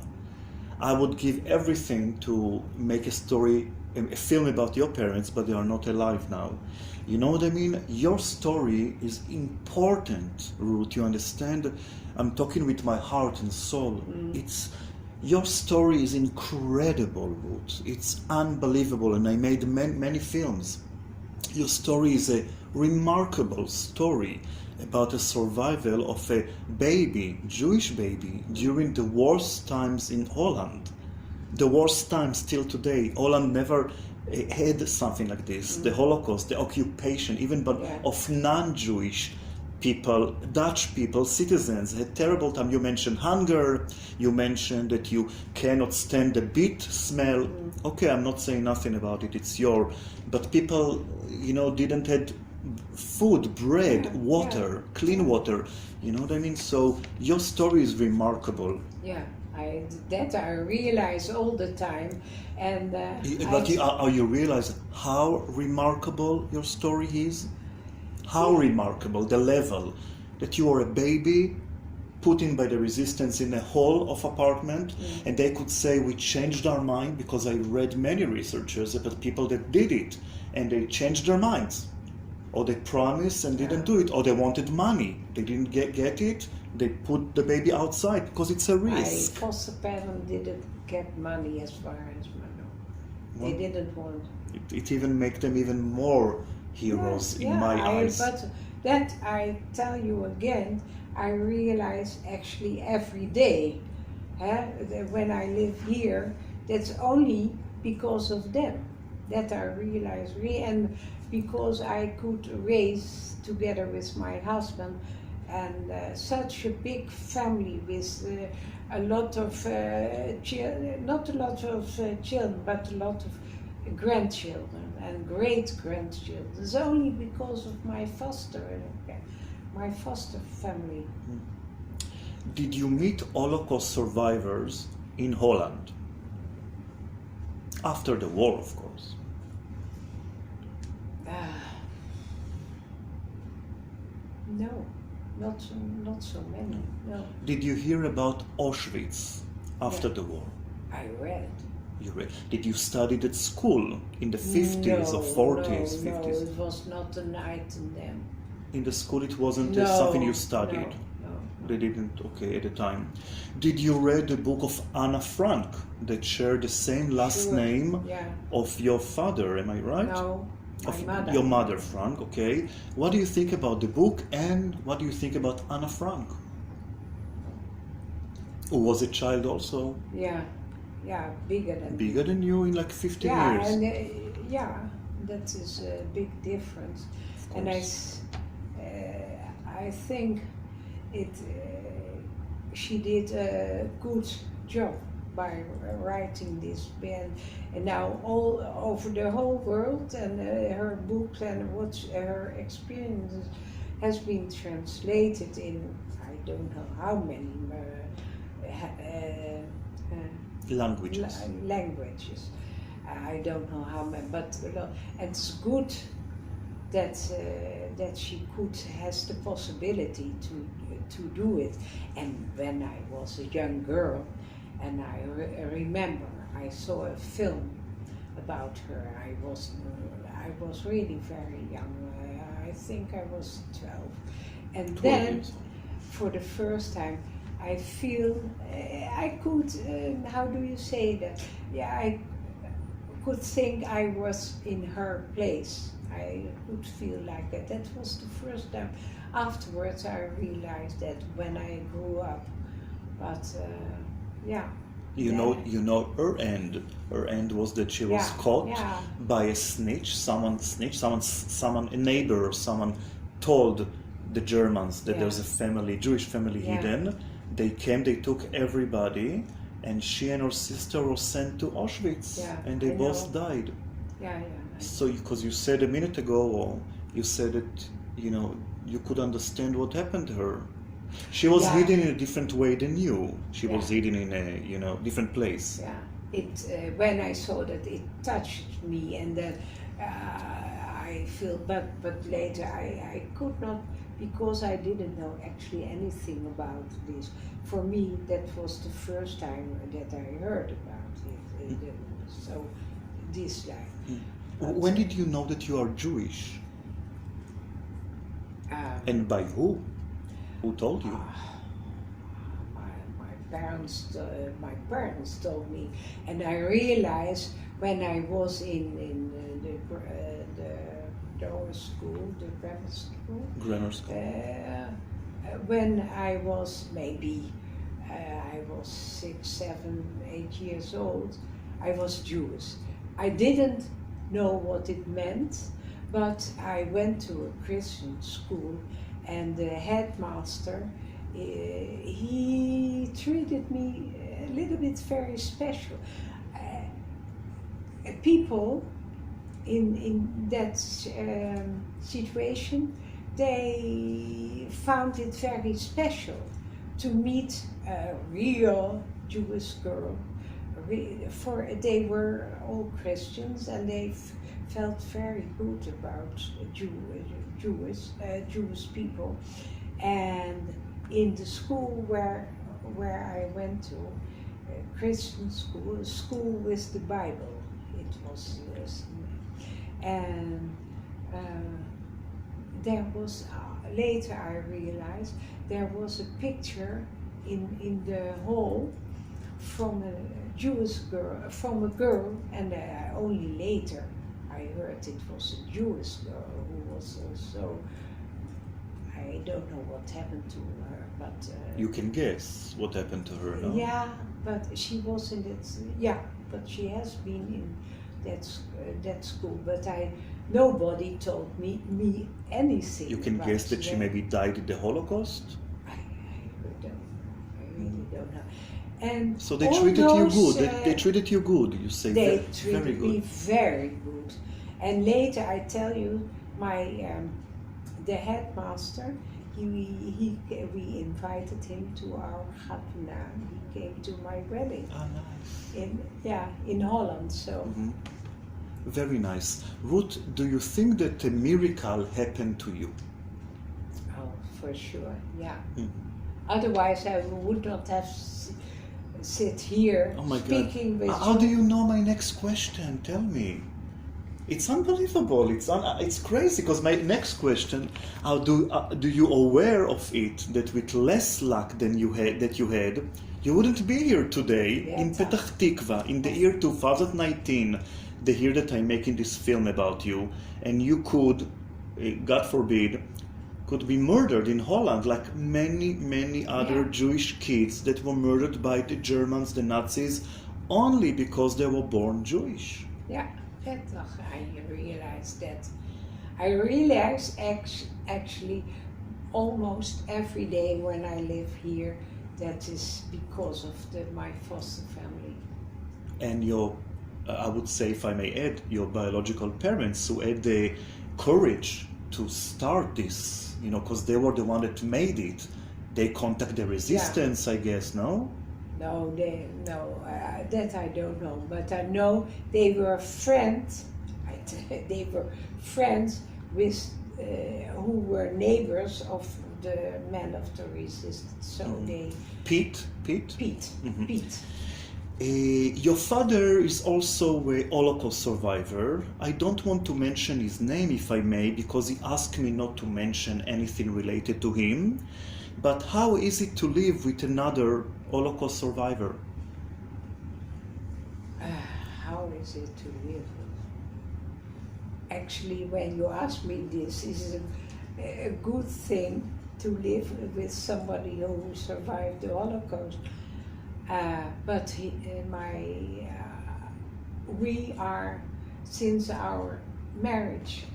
I would give everything to make a film about your parents, but they are not alive now. You know what I mean? Your story is important, Ruth. You understand? I'm talking with my heart and soul. Your story is incredible, Ruth. It's unbelievable, and I made many films. Your story is a remarkable story about the survival of a baby, Jewish baby, during the worst times in Holland. The worst times still today. Holland never had something like this. The Holocaust, the occupation, even of non-Jewish people, Dutch people, citizens, had terrible time. You mentioned hunger, you mentioned that you cannot stand the beet smell. Okay, I'm not saying nothing about it, it's but people, didn't have food, bread, water, clean water, you know what I mean? So your story is remarkable. Yeah, I realize all the time. And you realize how remarkable your story is? How remarkable, the level that you are a baby put in by the resistance in a hall of apartment, and they could say we changed our mind, because I read many researchers about people that did it and they changed their minds, or they promised and didn't do it, or they wanted money, they didn't get it, they put the baby outside because it's a risk. My foster parents didn't get money as far as I know. They didn't want. It even made them even more heroes in my eyes. But that I tell you again, I realize actually every day. When I live here, that's only because of them that I realize, and because I could raise together with my husband and such a big family with a lot of children, not a lot of children, but a lot of grandchildren and great-grandchildren. It's only because of my foster family. Did you meet Holocaust survivors in Holland? After the war, of course. No, not so many, no. Did you hear about Auschwitz after the war? I read. You read. Did you study at school in the 50s or 40s, 50s? No, it was not an item then. In the school it wasn't something you studied? No. They didn't, okay, at the time. Did you read the book of Anna Frank that shared the same last name of your father, am I right? No, of my mother. Your mother, Frank, okay. What do you think about the book and what do you think about Anna Frank? Who was a child also? Yeah, bigger than Bigger than you in like 15 years? And that is a big difference. And I think she did a good job by writing this, and now all over the whole world, and her books and what her experiences has been translated in I don't know how many languages. I don't know how many, but it's good that she has the possibility to do it. And when I was a young girl, and I remember I saw a film about her. I was really very young. I think I was 12, and then for the first time I feel I could. How do you say that? Yeah, I could think I was in her place. I could feel like that. That was the first time. Afterwards, I realized that when I grew up. But You know her end. Her end was that she was caught by a snitch. Someone, a neighbor or someone told the Germans that there's a Jewish family hidden. They came, they took everybody, and she and her sister were sent to Auschwitz, and they both died. So, because you said a minute ago, you said that, you could understand what happened to her. She was hidden in a different way than you. She was hidden in a, different place. When I saw that, it touched me, and then I feel, but later I could not, because I didn't know actually anything about this. For me, that was the first time that I heard about it. So, this life. When did you know that you are Jewish? And by who? Who told you? My parents told me, and I realized when I was in the grammar school. When I was maybe I was 6, 7, 8 years old, I was Jewish. I didn't know what it meant, but I went to a Christian school, and the headmaster, he treated me a little bit very special. People in that situation, they found it very special to meet a real Jewish girl. They were all Christians, and they felt very good about Jewish people. And in the school where I went to, a Christian school, a school with the Bible, it was, and there was, later I realized, there was a picture in the hall from a Jewish girl, and only later I heard it was a Jewish girl who was also I don't know what happened to her, but... You can guess what happened to her, no? Yeah, but she was in that... but she has been in that school, but nobody told me anything. You can guess that she maybe died in the Holocaust? I really don't know. And so they treated you good. They treated you good, you say. They treated me very good. And later, I tell you, the headmaster, we invited him to our chatna. He came to my wedding. Ah, nice. In Holland. So. Mm-hmm. Very nice. Ruth, do you think that a miracle happened to you? Oh, for sure. Yeah. Mm-hmm. Otherwise, I would not have sit here speaking with you. How do you know my next question? Tell me. It's unbelievable. It's crazy because my next question: how do you aware of it that with less luck than you had, you wouldn't be here today in Petach Tikva in the year 2019, the year that I'm making this film about you, and you could, God forbid, could be murdered in Holland like many other Jewish kids that were murdered by the Germans, the Nazis, only because they were born Jewish. Yeah. I realized that. I realize actually almost every day when I live here that is because of my foster family. And your, I would say, if I may add, your biological parents who had the courage to start this, because they were the one that made it. They contact the resistance, I guess, no? No, that I don't know, but I know they were friends. They were friends with who were neighbors of the men of the resistance. So they. Pete. Mm-hmm. Pete. Your father is also a Holocaust survivor. I don't want to mention his name, if I may, because he asked me not to mention anything related to him. But how is it to live with another Holocaust survivor? How is it to live? Actually, when you ask me this, is a good thing to live with somebody who survived the Holocaust. But we are, since our marriage,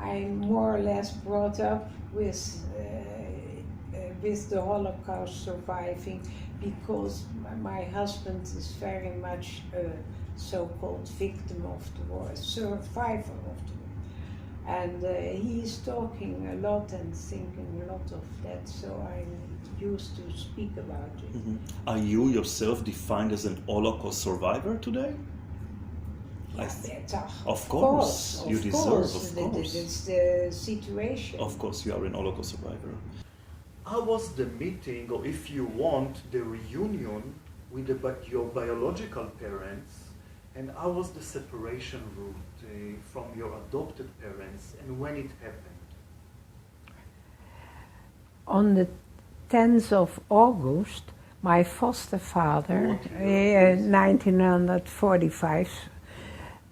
I'm more or less brought up with the Holocaust surviving, because my husband is very much a so-called victim of the war, survivor of the war. And he's talking a lot and thinking a lot of that, so I'm used to speak about it. Mm-hmm. Are you yourself defined as an Holocaust survivor today? Of course, you deserve, of course. It's the situation. Of course, you are an Holocaust survivor. How was the meeting, or if you want, the reunion with your biological parents, and how was the separation route from your adopted parents, and when it happened? On the 10th of August, my foster father, 1945,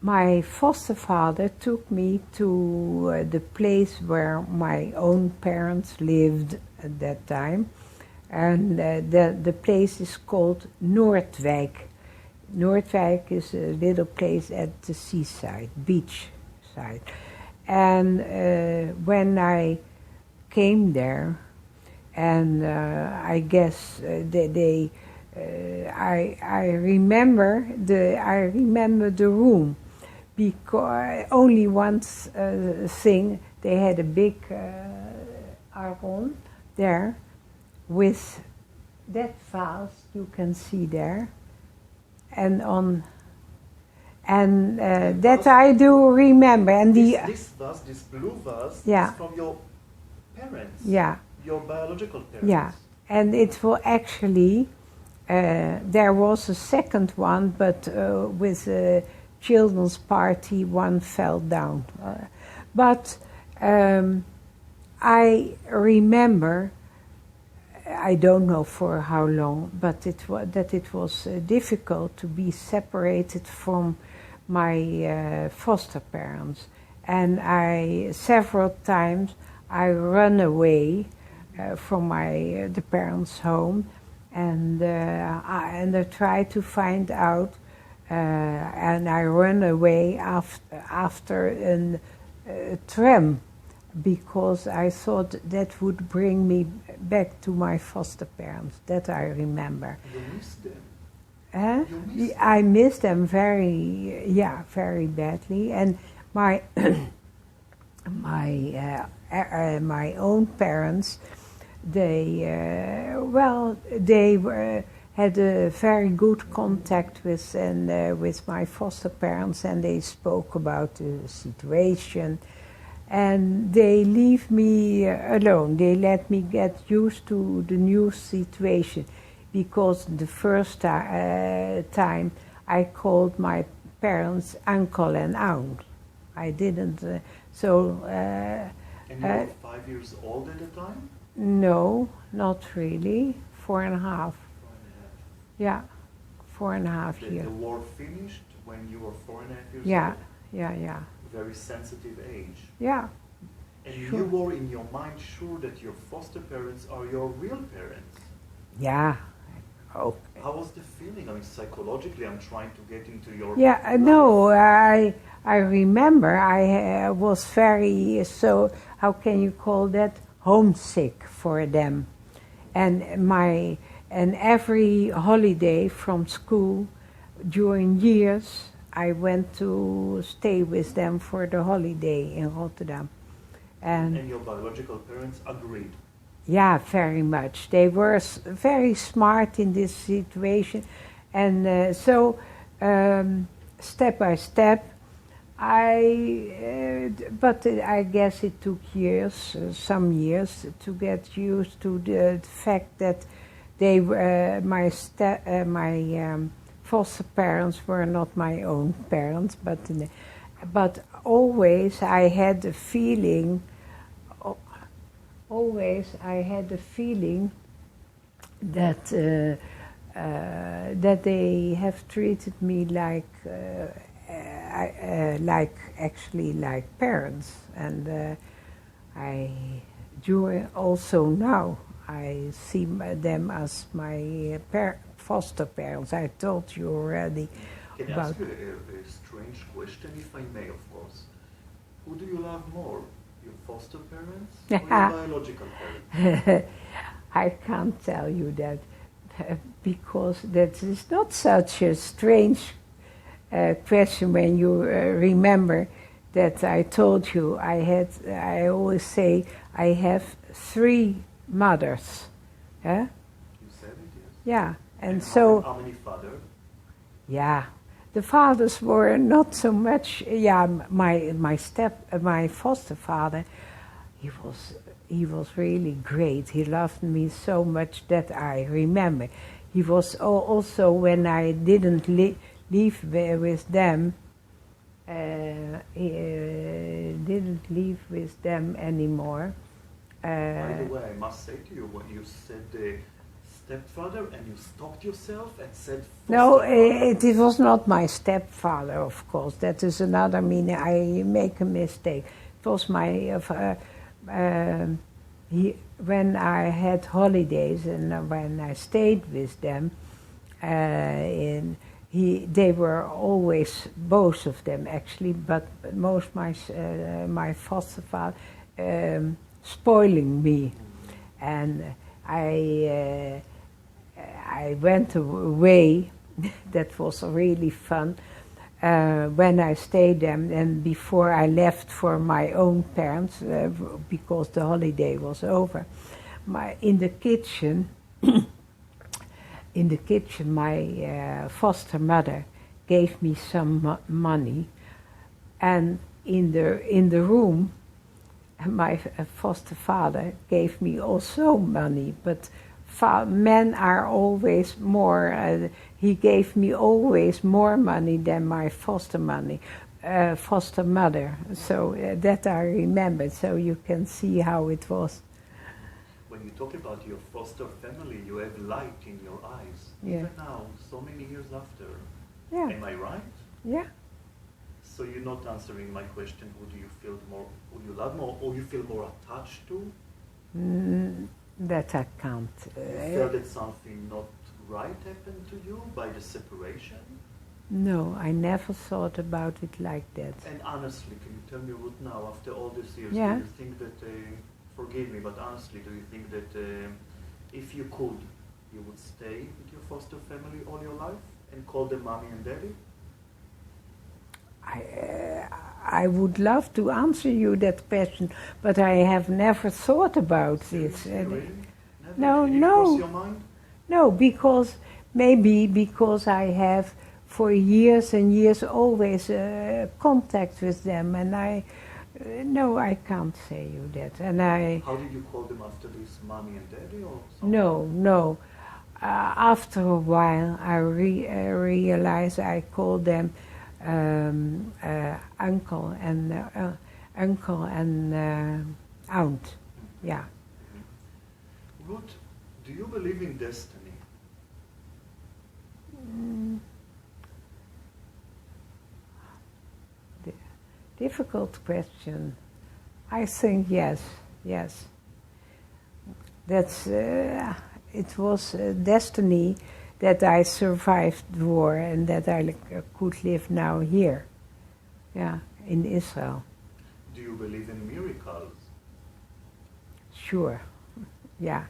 my foster father took me to the place where my own parents lived at that time, and the place is called Noordwijk. Noordwijk is a little place at the seaside, beach side. And when I came there, and I guess I remember the room, because only one thing, they had a big aron there with that vase you can see there, and that I do remember. And this vase, this blue vase, is from your parents. Yeah. Your biological parents. Yeah, and it will actually, there was a second one, but with a children's party, one fell down. But I remember, I don't know for how long, but it was difficult to be separated from my foster parents. And several times I run away from the parents' home, and I try to find out, and I run away after a tram, because I thought that would bring me back to my foster parents. That I remember. You missed them. I miss them very badly, and my my own parents, they had a very good contact with my foster parents, and they spoke about the situation, and they leave me alone. They let me get used to the new situation, because the first time I called my parents uncle and aunt. I didn't, And you were 5 years old at the time? No, not really. 4.5. Yeah, 4.5 years. The war finished when you were 4.5 years Yeah, old? yeah. Very sensitive age. Yeah. And Sure. you were in your mind sure that your foster parents are your real parents. Yeah. Okay. How was the feeling? I mean, psychologically, I'm trying to get into your Yeah, life. no, I remember I was very, so how can you call that, homesick for them. And every holiday from school, during years, I went to stay with them for the holiday in Rotterdam. And your biological parents agreed? Yeah, very much. They were very smart in this situation. And so, step by step, but I guess it took years, some years, to get used to the fact that they were my foster parents were not my own parents, but always I had the feeling. Always I had the feeling that that they have treated me like parents, and also now I see them as my foster parents. I told you already. Can I ask you a strange question, if I may, of course? Who do you love more? Your foster parents or your biological parents? I can't tell you that, because that is not such a strange question when you remember that I told you I always say I have 3 mothers. You said it, yes. Yeah, and so... How many fathers? Yeah. The fathers were not so much. Yeah, my foster father, he was really great. He loved me so much that I remember. He was also, when I didn't live with them, he didn't live with them anymore. By the way, I must say to you, when you said stepfather and you stopped yourself and said foster No, father. it was not my stepfather, of course. That is another meaning. I make a mistake. It was my when I had holidays and when I stayed with them, they were always, both of them actually, but most my foster father spoiling me, and I went away. That was really fun. When I stayed there, and before I left for my own parents, because the holiday was over, in the kitchen, my foster mother gave me some money, and in the room, my foster father gave me also money, but men are always more. He gave me always more money than my foster mother. So that I remember. So you can see how it was. When you talk about your foster family, you have light in your eyes. Yeah. Even now, so many years after. Yeah. Am I right? Yeah. So you're not answering my question. Who do you feel more? Who you love more, or you feel more attached to? That I can't. You felt that something not right happened to you by the separation? No, I never thought about it like that. And honestly, can you tell me, Ruth, now, after all these years, Yeah. do you think that, forgive me, but honestly, do you think that if you could, you would stay with your foster family all your life and call them mommy and daddy? I would love to answer you that question, but I have never thought about this. Really? No, Never? Did it no. cross your mind? No, because I have for years and years always contact with them, and no, I can't say you that. And How did you call them after this, mommy and daddy, or something? no. After a while, I realized I called them uncle and aunt. Yeah. Ruth, do you believe in destiny? Difficult question. I think yes. That's it was destiny that I survived the war and that I could live now here, in Israel. Do you believe in miracles? Sure. Yeah.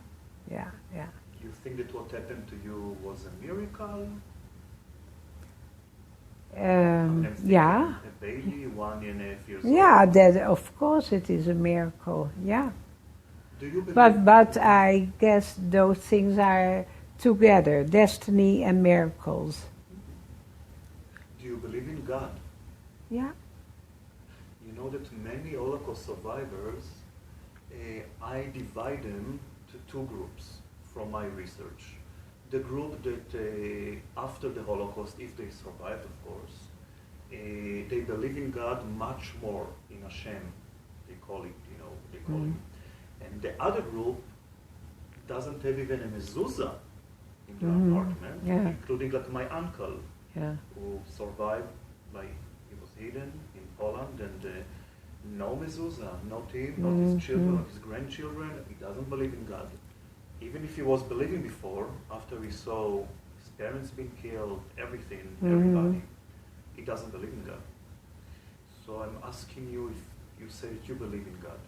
You think that what happened to you was a miracle? Yeah. A baby, 1.5 years Yeah, old. that of course it is a miracle. Yeah. Do you believe? But I guess those things are together, destiny and miracles. Do you believe in God? Yeah. You know that many Holocaust survivors, I divide them to two groups from my research. The group that after the Holocaust, if they survived, of course, they believe in God much more, in Hashem, they call it, him. And the other group doesn't have even a mezuzah in the apartment, including like my uncle, who survived he was hidden in Poland, and no mezuzah, not him, not his children, not his grandchildren. He doesn't believe in God. Even if he was believing before, after he saw his parents being killed, everything, everybody, he doesn't believe in God. So I'm asking you if you say that you believe in God.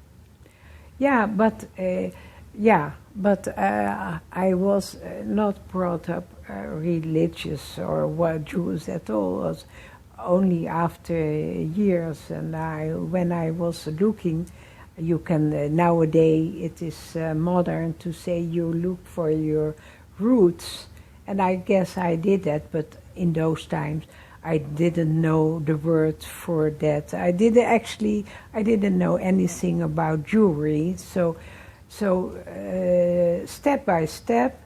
But I was not brought up religious or Jews at all. It was only after years, and when I was looking, you can nowadays it is modern to say you look for your roots, and I guess I did that. But in those times, I didn't know the word for that. I didn't know anything about Jewry. So step by step,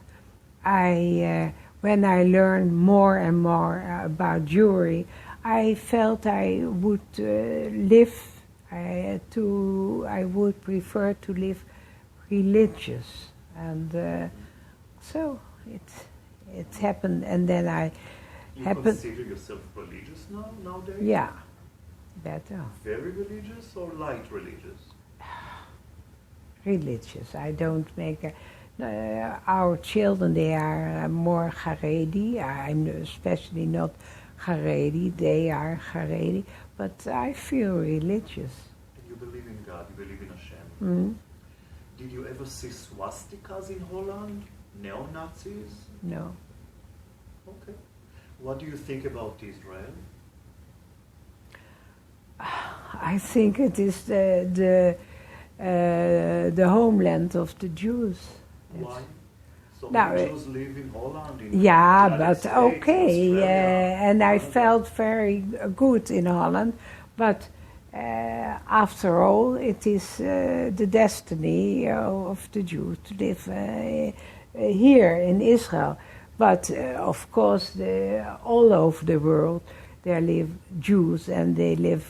when I learned more and more about Jewry, I felt I would I would prefer to live religious, and so it happened, and then I happened. Consider yourself religious nowadays? Yeah, better. Very religious or light religious? Religious. I don't make our children, they are more Haredi. I'm especially not Haredi, they are Haredi, but I feel religious. And you believe in God, you believe in Hashem. Mm-hmm. Did you ever see swastikas in Holland? Neo-Nazis? No. Okay. What do you think about Israel? I think it is the homeland of the Jews. Why? So Now, many Jews live in Holland, in the Yeah, United but States, okay, Australia, and I Canada. felt very good in Holland, but after all, it is the destiny of the Jews to live here in Israel. But of course, all over the world, there live Jews, and they live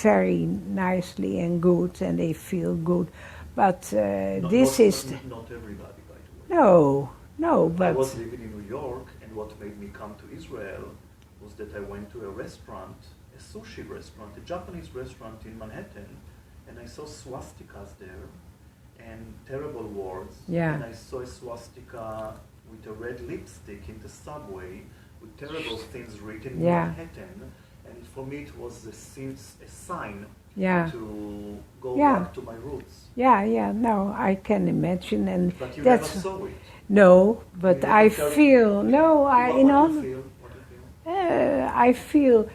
very nicely and good, and they feel good. But Not everybody, by the way. No, but I was living in New York, and what made me come to Israel was that I went to a restaurant, a sushi restaurant, a Japanese restaurant in Manhattan, and I saw swastikas there, and terrible words. Yeah. And I saw a swastika with a red lipstick in the subway with terrible things written in Yeah. Manhattan. And for me it was a sign Yeah. to go Yeah. back to my roots. Yeah, no, I can imagine, and But you that's never saw it. no, but You I never felt- feel no, I What in do all, you feel? What do you feel? I feel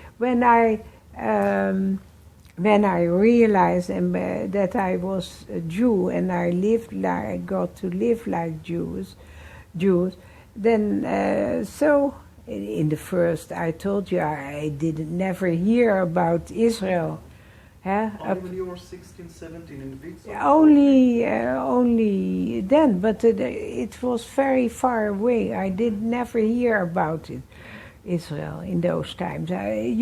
when I realized that I was a Jew and I got to live like Jews, then so in the first I told you I didn't never hear about Israel. Only when you were 16, 17 in Vitz? Only then, but it was very far away. I did never hear about it, Israel, in those times.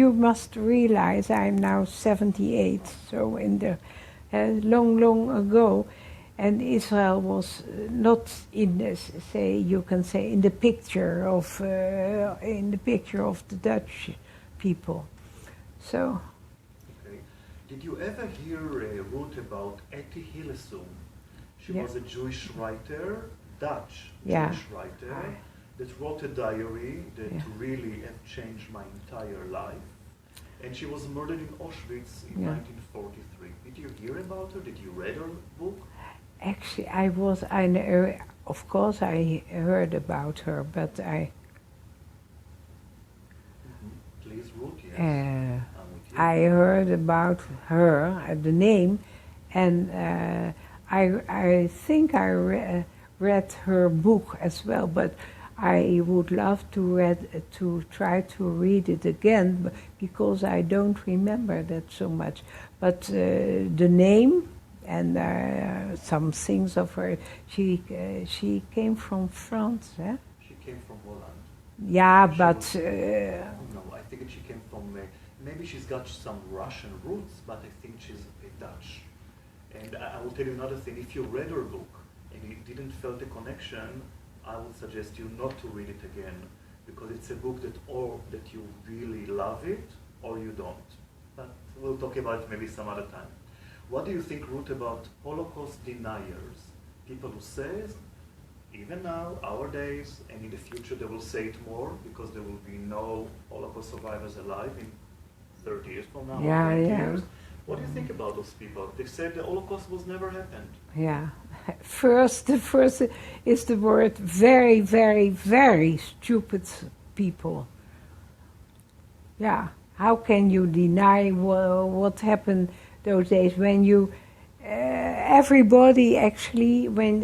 You must realize I'm now 78, so in the long ago, and Israel was not in the, you can say in the picture of the Dutch people. So. Did you ever hear Ruth about Etty Hillesum? She was a Jewish writer, Dutch Jewish writer, that wrote a diary that really have changed my entire life. And she was murdered in Auschwitz in 1943. Did you hear about her? Did you read her book? Actually, of course I heard about her, but I... Please, Ruth, yes. I heard about her, the name, and I think I read her book as well, but I would love to try to read it again because I don't remember that so much. But the name and some things of her, she came from France, eh? She came from Holland. Yeah, but... no, I think she came from... maybe she's got some Russian roots, but I think she's a Dutch. And I will tell you another thing. If you read her book and you didn't feel the connection, I would suggest you not to read it again, because it's a book that you really love it or you don't. But we'll talk about it maybe some other time. What do you think, Ruth, about Holocaust deniers? People who say, even now, our days, and in the future they will say it more, because there will be no Holocaust survivors alive in 30 years from now, 20 years. What do you think about those people? They said the Holocaust was never happened. Yeah. The first is the word very, very, very stupid people. Yeah. How can you deny what happened those days when you... everybody actually, when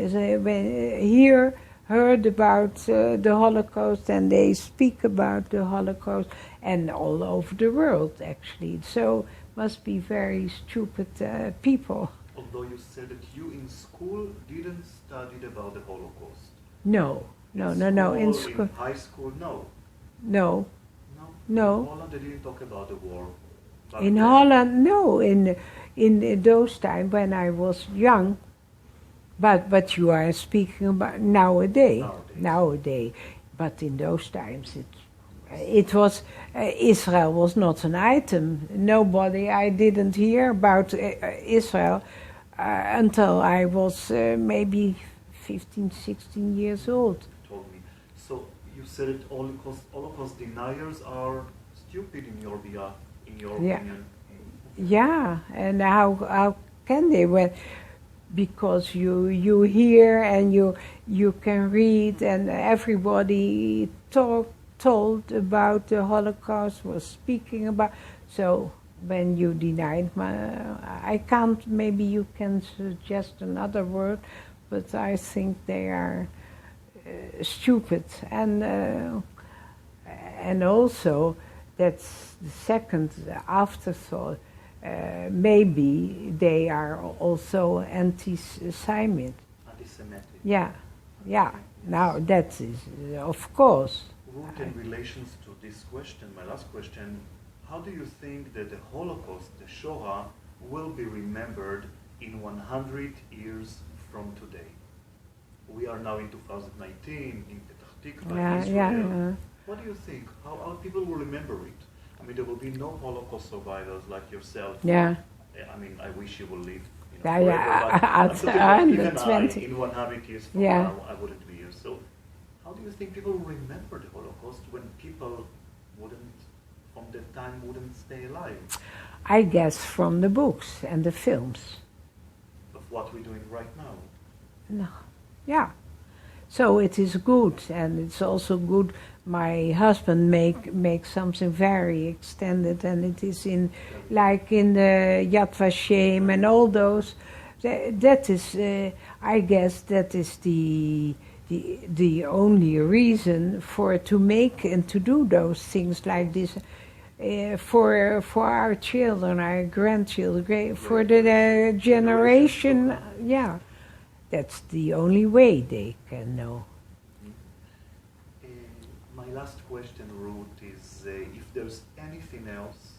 here heard about the Holocaust, and they speak about the Holocaust, and all over the world actually. So must be very stupid people. Although you said that you in school didn't study about the Holocaust. No. In school. In high school, no. No. In Holland, they didn't talk about the war. In Holland, no. In those times when I was young, but you are speaking about nowadays. But in those times it was Israel was not an item. I didn't hear about Israel until I was maybe 15, 16 years old. You told me. So you said that Holocaust deniers are stupid in your opinion. Yeah, and how can they? Well, because you hear and you can read, and everybody told about the Holocaust, was speaking about. So when you denied, I can't. Maybe you can suggest another word, but I think they are stupid, and also that's the second afterthought. Maybe they are also anti-Semitic. Anti-Semitic. Yeah. Now that is, of course. Ruth, in relation to this question, my last question, how do you think that the Holocaust, the Shoah, will be remembered in 100 years from today? We are now in 2019, in Tחקיר, Israel. What do you think? How people will remember it? I mean, there will be no Holocaust survivors like yourself. Yeah. I mean, I wish you will live Even 120. in 100 years from Yeah. now, I wouldn't be here. So, how do you think people will remember the Holocaust when people from that time, wouldn't stay alive? I guess from the books and the films. Of what we're doing right now. No. Yeah. So it is good, and it's also good. My husband make something very extended, and it is in the Yad Vashem and all those. That is, I guess, that is the only reason to make and to do those things like this. For our children, our grandchildren, for the generation, yeah. That's the only way they can know. My last question, Ruth, is if there's anything else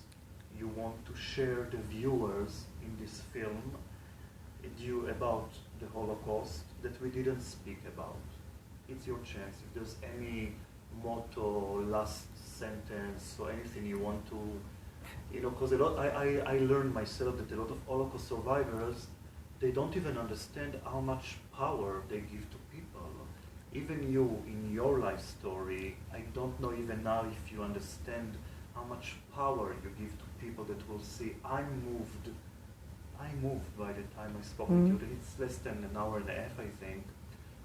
you want to share the viewers in this film about the Holocaust that we didn't speak about. It's your chance. If there's any motto, last sentence, or anything you want to, because I learned myself that a lot of Holocaust survivors, they don't even understand how much power they give to people. Even you, in your life story, I don't know even now if you understand how much power you give to people that will see. I moved by the time I spoke with you. It's less than an hour and a half, I think.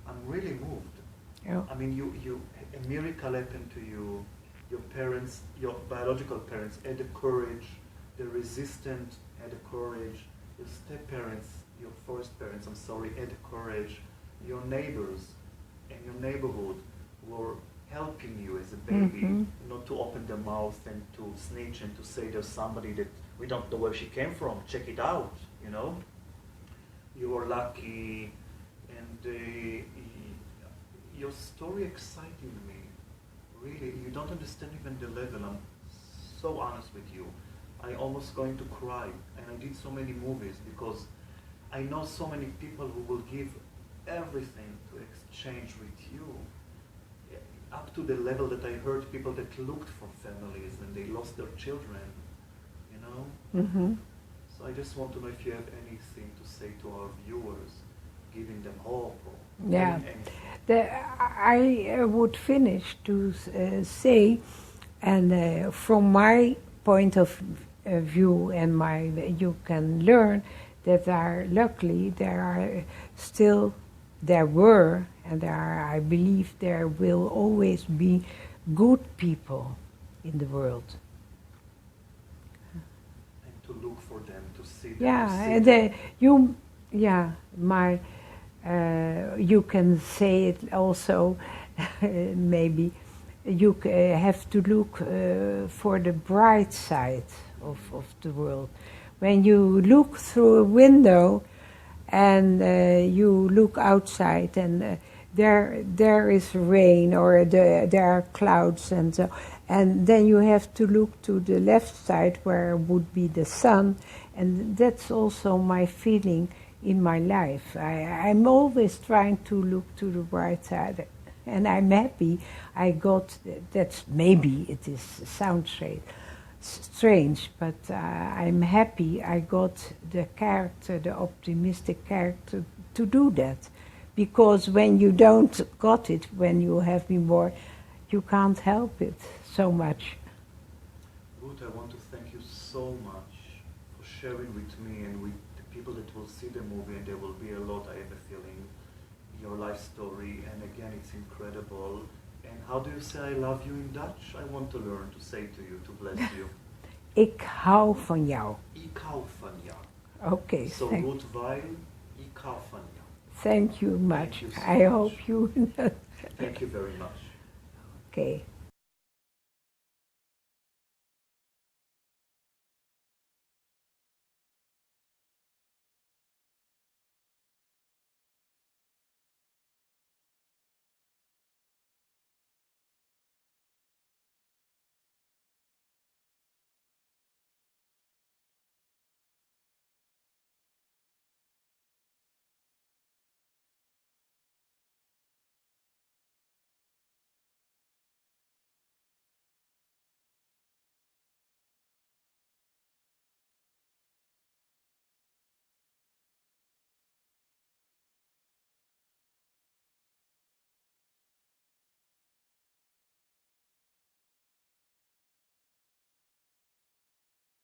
I'm really moved. Yeah. I mean, a miracle happened to you. Your parents, your biological parents had the courage. The resistant had the courage. Your step-parents, your first parents, had the courage. Your neighbors in your neighborhood were helping you as a baby, not to open their mouth and to snitch and to say there's somebody that we don't know where she came from, check it out, You were lucky, and your story excited me, really. You don't understand even the level. I'm so honest with you. I'm almost going to cry, and I did so many movies because I know so many people who will give everything to exchange with you, up to the level that I heard people that looked for families and they lost their children, So I just want to know if you have anything to say to our viewers, giving them hope. Yeah, I would finish to say, and from my point of view and you can learn that luckily there were, and I believe there will always be good people in the world. And to look for them, to see them. You can say it also, maybe, you have to look for the bright side of the world. When you look through a window and you look outside and there is rain or there are clouds and so, and then you have to look to the left side where would be the sun, and that's also my feeling in my life. I'm always trying to look to the bright side, and I'm happy I got, that's maybe it sounds strange, but I'm happy I got the optimistic character to do that. Because when you don't got it, when you have been born, you can't help it so much. Ruth, I want to thank you so much for sharing with me and with the people that will see the movie, and there will be a lot, I have a feeling, your life story, and again, it's incredible. And how do you say I love you in Dutch? I want to learn to say to you, to bless you. Ik hou van jou. Ik hou van jou. Okay. So Ruth Weil, ik hou van jou. Thank you much. Thank you so I much. hope you... Thank you very much. Okay.